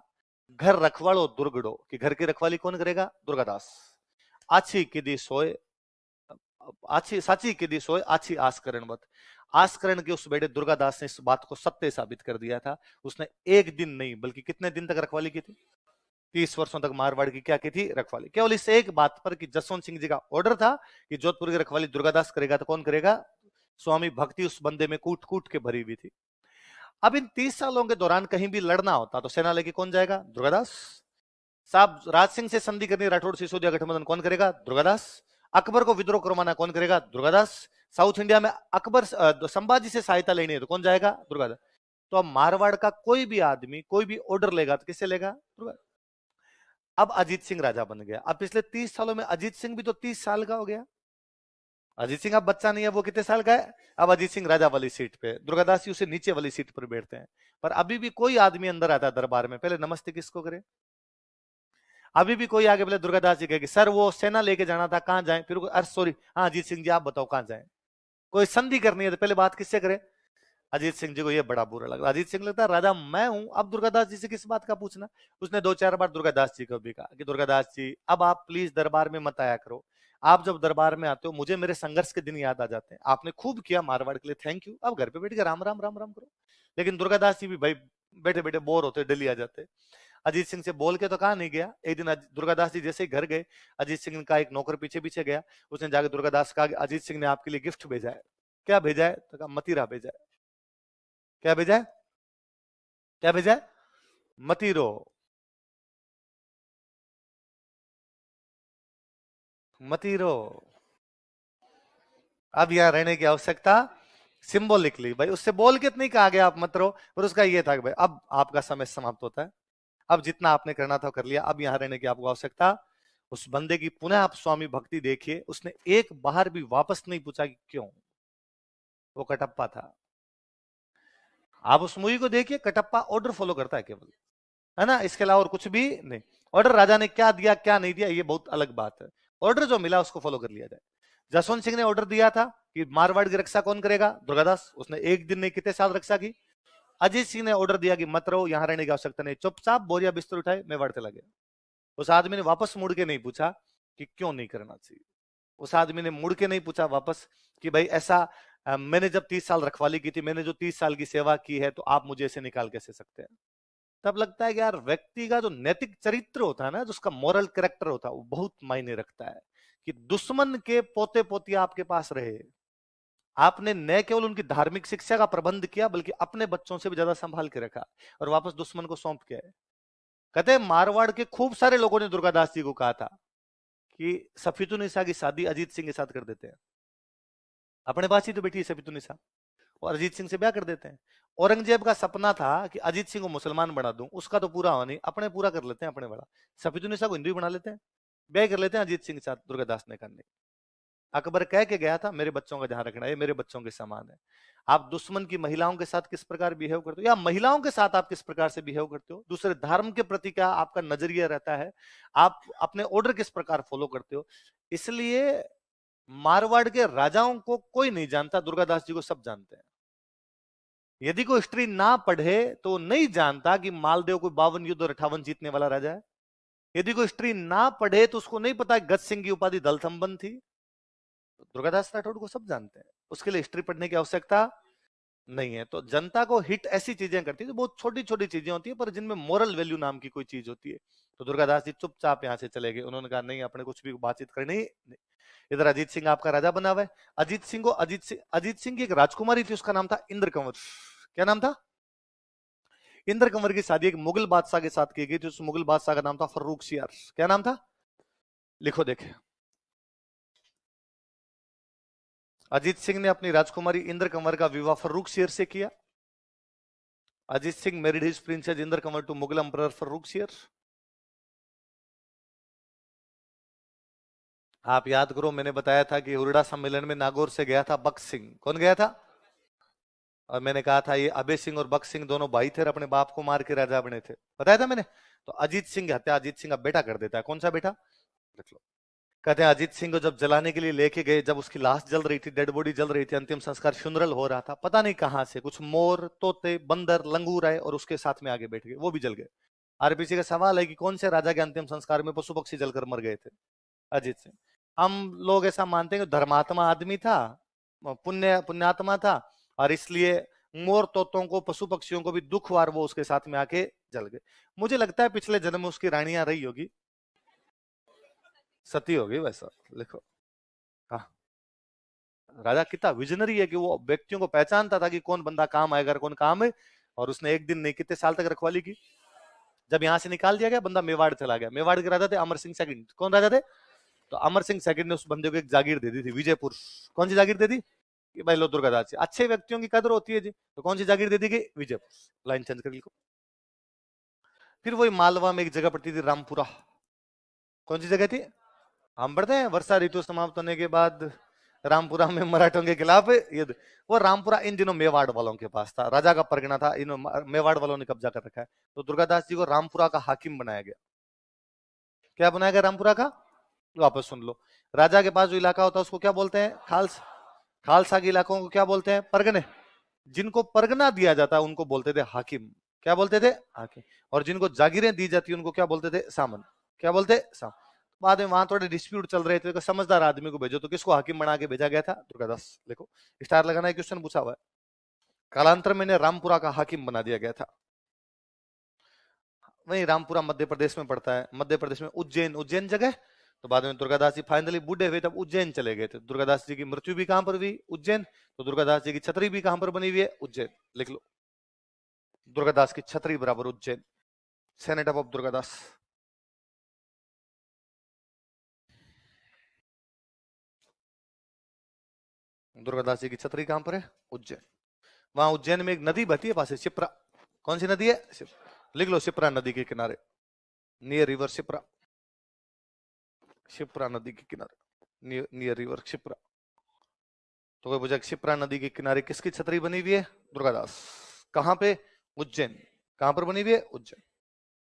घर रखवाड़ो दुर्गड़ो, कि घर की रखवाली कौन करेगा? दुर्गादास। आछी किदी सोए, आछी साची किदी सोए आछी आस्करण मत। आस्करण के उस बेटे दुर्गादास ने इस बात को सत्य साबित कर दिया था। उसने एक दिन नहीं बल्कि कितने दिन तक रखवाली की थी? 30 वर्षों तक मारवाड़ की क्या की थी? रखवाली। केवल इस एक बात पर कि जसवंत सिंह जी का ऑर्डर था कि जोधपुर की रखवाली दुर्गादास करेगा, तो कौन करेगा? स्वामी भक्ति उस बंदे में कूट कूट के भरी हुई थी। अब इन 30 सालों के दौरान कहीं भी लड़ना होता तो सेना लेके कौन जाएगा? दुर्गादास साहब। राज सिंह से संधि करनी, राठौड़ सिसोदिया गठबंधन, कौन करेगा? दुर्गादास। अकबर को विद्रोह करवाना, कौन करेगा? दुर्गादास। साउथ इंडिया में अकबर संभाजी से सहायता लेनी है तो कौन जाएगा? दुर्गादास। तो अब मारवाड़ का कोई भी आदमी कोई भी ऑर्डर लेगा तो किससे लेगा? दुर्गादास। अब अजीत सिंह राजा बन गया। अब पिछले 30 सालों में अजीत सिंह भी तो 30 साल का हो गया। अजीत सिंह अब बच्चा नहीं है, वो कितने साल का है? अब अजीत सिंह राजा वाली सीट पे, दुर्गादास जी उसे नीचे वाली सीट पर बैठते हैं। पर अभी भी कोई आदमी अंदर आता है दरबार में, पहले नमस्ते किसको करे? अभी भी कोई आगे बोले दुर्गादास जी कहेगी सर वो सेना लेके जाना था, कहां जाए? फिर अरे सॉरी, हाँ अजीत सिंह जी आप बताओ कहां जाए? कोई संधि करनी है तो पहले बात किससे करे? अजीत सिंह जी को ये बड़ा बुरा लगा। अजीत सिंह लगता है राजा मैं हूं, अब दुर्गादास जी से किस बात का पूछना। उसने 2-4 बार दुर्गादास जी को भी कहा कि दुर्गादास जी अब आप प्लीज दरबार में मत आया करो। आप जब दरबार में आते हो मुझे मेरे संघर्ष के दिन याद आ जाते हैं। आपने खूब किया मारवाड़ के लिए, थैंक यू। अब घर पे बैठ के राम राम राम राम करो। लेकिन दुर्गादास जी भी भाई बैठे बैठे बोर होते, दिल्ली आ जाते। अजीत सिंह से बोल के तो कहा नहीं गया। एक दिन दुर्गादास जी जैसे ही घर गए, अजीत सिंह का एक नौकर पीछे पीछे गया। उसने जाकर दुर्गादास कहा कि अजीत सिंह ने आपके लिए गिफ्ट भेजा है। क्या भेजा है? तो कहा मतीरा भेजा है। क्या भेजा है? क्या भेजा है? मतीरो। मतीरो। अब यहां रहने की आवश्यकता सिंबॉलिकली, भाई उससे बोल के नहीं कहा गया आप मत रहो, पर उसका ये था कि भाई अब आपका समय समाप्त होता है, अब जितना आपने करना था कर लिया, अब यहां रहने की आपको आवश्यकता। उस बंदे की पुनः आप स्वामी भक्ति देखिए, उसने एक बार भी वापस नहीं पूछा कि क्यों। वो कटप्पा था। आप उस मूवी को देखिए, कटप्पा ऑर्डर फॉलो करता है केवल, है ना, इसके अलावा और कुछ भी नहीं। ऑर्डर राजा ने क्या दिया क्या नहीं दिया ये बहुत अलग बात है, ऑर्डर जो मिला उसको फॉलो कर लिया जाए। जसवंत सिंह ने ऑर्डर दिया था कि मारवाड़ की रक्षा कौन करेगा? दुर्गादास। उसने एक दिन नहीं कितने साल रक्षा की। अजीत सिंह ने ऑर्डर दिया कि मत रहो, यहां रहने की आवश्यकता नहीं, चुपचाप बोरिया बिस्तर उठाए मेवाड़ चला गया। उस आदमी ने वापस मुड़ के नहीं पूछा कि क्यों नहीं करना चाहिए। उस आदमी ने मुड़ के नहीं पूछा वापस कि भाई ऐसा मैंने जब 30 साल रखवाली की थी, मैंने जो 30 साल की सेवा की है, तो आप मुझे ऐसे निकाल कैसे सकते हैं। तब लगता है कि यार व्यक्ति का जो नैतिक चरित्र होता है ना, जो उसका मॉरल कैरेक्टर होता है, वो बहुत मायने रखता है। कि दुश्मन के पोते पोतियां आपके पास रहे, आपने न केवल उनकी धार्मिक शिक्षा का प्रबंध किया बल्कि अपने बच्चों से भी ज्यादा संभाल के रखा, और वापस दुश्मन को सौंप के आए। कहते हैं मारवाड़ के खूब सारे लोगों ने दुर्गादास जी को कहा था कि सफीतुनिसा की शादी अजीत सिंह के साथ कर देते हैं। अपने पास ही तो बेटी है सफीतुनिसा, और अजीत सिंह से ब्याह कर देते हैं। औरंगजेब का सपना था कि अजीत सिंह को मुसलमान बना दूं, उसका तो पूरा हुआ नहीं, अपने पूरा कर लेते हैं अपने वाला, सफीतुनिसा को हिंदू ही बना लेते हैं, ब्याह कर लेते हैं अजीत सिंह के साथ। दुर्गादास ने करने, अकबर कह के गया था मेरे बच्चों का ध्यान रखना, ये मेरे बच्चों के समान है। आप दुश्मन की महिलाओं के साथ किस प्रकार बिहेव करते हो, या महिलाओं के साथ आप किस प्रकार से बिहेव करते हो, दूसरे धर्म के प्रति क्या आपका नजरिया रहता है, आप अपने ऑर्डर किस प्रकार फॉलो करते हो। इसलिए मारवाड़ के राजाओं को कोई नहीं जानता, दुर्गादास जी को सब जानते हैं। यदि कोई स्त्री ना पढ़े तो नहीं जानता कि मालदेव कोई 52 युद्ध और 58 जीतने वाला राजा है। यदि कोई स्त्री ना पढ़े तो उसको नहीं पता गज सिंह की उपाधि दलथंबन थी। दुर्गादास राठौड़ को सब जानते हैं, उसके लिए हिस्ट्री पढ़ने की आवश्यकता नहीं है। तो जनता को हिट ऐसी चीजें करती है जो बहुत छोटी छोटी चीजें होती है, पर जिनमें मोरल वैल्यू नाम की कोई चीज होती है। तो दुर्गादास जी चुपचाप यहां से चले गए, उन्होंने कहा नहीं अपने कुछ भी बातचीत करनी नहीं। इधर अजीत सिंह आपका राजा बना हुआ है। अजीत सिंह की एक राजकुमारी थी, उसका नाम था इंद्र कंवर। क्या नाम था? इंद्र कंवर की शादी एक मुगल बादशाह के साथ की गई थी, उस मुगल बादशाह का नाम था फर्रुख सियार। क्या नाम था? लिखो देखे। अजीत सिंह ने अपनी राजकुमारी इंद्र कंवर का विवाह फर्रुख सियर से किया। Ajit Singh married his princess Indra Kanwar to Mughal emperor Farrukhsiyar. आप याद करो, मैंने बताया था कि हुरडा सम्मेलन में नागौर से गया था बख्श सिंह। कौन गया था? और मैंने कहा था ये अभय सिंह और बख्श सिंह दोनों भाई थे और अपने बाप को मार के राजा बने थे, बताया था मैंने। तो अजीत सिंह हत्या अजीत सिंह का बेटा कर देता है। कौन सा बेटा? देख लो। कहते हैं अजीत सिंह को जब जलाने के लिए लेके गए, जब उसकी लाश जल रही थी, डेड बॉडी जल रही थी, अंतिम संस्कार फ्यूनरल हो रहा था, पता नहीं कहां से कुछ मोर तोते बंदर लंगूर आए और उसके साथ में आगे बैठ गए, वो भी जल गए। आरबीसी का सवाल है कि कौन से राजा के अंतिम संस्कार में पशु पक्षी जलकर मर गए थे? अजीत सिंह। हम लोग ऐसा मानते हैं कि धर्मात्मा आदमी था, पुण्यात्मा था, और इसलिए मोर तोतों को पशु पक्षियों को भी दुख हुआ, वो उसके साथ में आके जल गए। मुझे लगता है पिछले जन्म में उसकी रानियां रही होगी, सती होगी वैसा। लिखो। हाँ, राजा कितना विजनरी है कि वो व्यक्तियों को पहचानता था कि कौन बंदा काम आएगा कौन काम है। और उसने एक दिन नहीं कितने साल तक रखवाली की। जब यहां से निकाल दिया गया, बंदा मेवाड़ चला गया। मेवाड़ के राजा थे अमर सिंह सेकंड। कौन राजा थे? तो अमर सिंह सेकंड ने उस बंदे को एक जागीर दे दी थी, विजयपुर। कौन सी जागीर दे दी? कि भाई लो दुर्गादास जी, अच्छे व्यक्तियों की कदर होती है जी, तो कौन सी जागीर दे दी गई? विजयपुर। लाइन चेंज कर लिखो। फिर वही मालवा में एक जगह पड़ती थी रामपुरा। कौन सी जगह थी? हम पढ़ते हैं वर्षा ऋतु समाप्त होने के बाद रामपुरा में मराठों के खिलाफ युद्ध। वो रामपुरा इन दिनों मेवाड़ वालों के पास था, राजा का परगना था, इन मेवाड़ वालों ने कब्जा कर रखा है। तो दुर्गादास जी को रामपुरा का हाकिम बनाया गया। क्या बनाया गया रामपुरा का? वापस सुन लो। राजा के पास जो इलाका होता है उसको क्या बोलते हैं? खालसा। खालसा के इलाकों को क्या बोलते हैं? परगने। जिनको परगना दिया जाता है उनको बोलते थे हाकिम। क्या बोलते थे? हाकिम। और जिनको जागीरें दी जाती उनको क्या बोलते थे? सामन। क्या बोलते? सामन। बाद में वहां थोड़े डिस्प्यूट चल रहे थे, तो समझदार आदमी को भेजो, तो किसको हाकिम बना के भेजा गया था? दुर्गादास। देखो स्टार लगाना है, क्वेश्चन पूछा हुआ है। कालांतर में इन्हें रामपुरा का हाकिम बना दिया गया था। वही रामपुरा मध्य प्रदेश में पड़ता है। मध्य प्रदेश में उज्जैन, उज्जैन जगह। तो बाद में दुर्गादास जी फाइनली बूढ़े हुए तब उज्जैन चले गए थे। दुर्गादास जी की मृत्यु भी कहां पर हुई? उज्जैन। तो दुर्गादास जी की छतरी भी कहां पर बनी हुई है? उज्जैन। लिख लो, दुर्गादास की छतरी बराबर उज्जैन। Cenotaph Durgadas. दुर्गादास जी की छतरी कहां पर है? उज्जैन। वहां उज्जैन में एक नदी बहती है पास से, शिप्रा। कौन सी नदी है? लिख लो, शिप्रा नदी के किनारे, नियर रिवर शिप्रा। शिप्रा नदी के किनारे, नियर रिवर शिप्रा। तो कोई पूछा शिप्रा नदी के किनारे किसकी छतरी बनी हुई है? दुर्गादास। कहां पे? उज्जैन। कहां पर बनी हुई है? उज्जैन।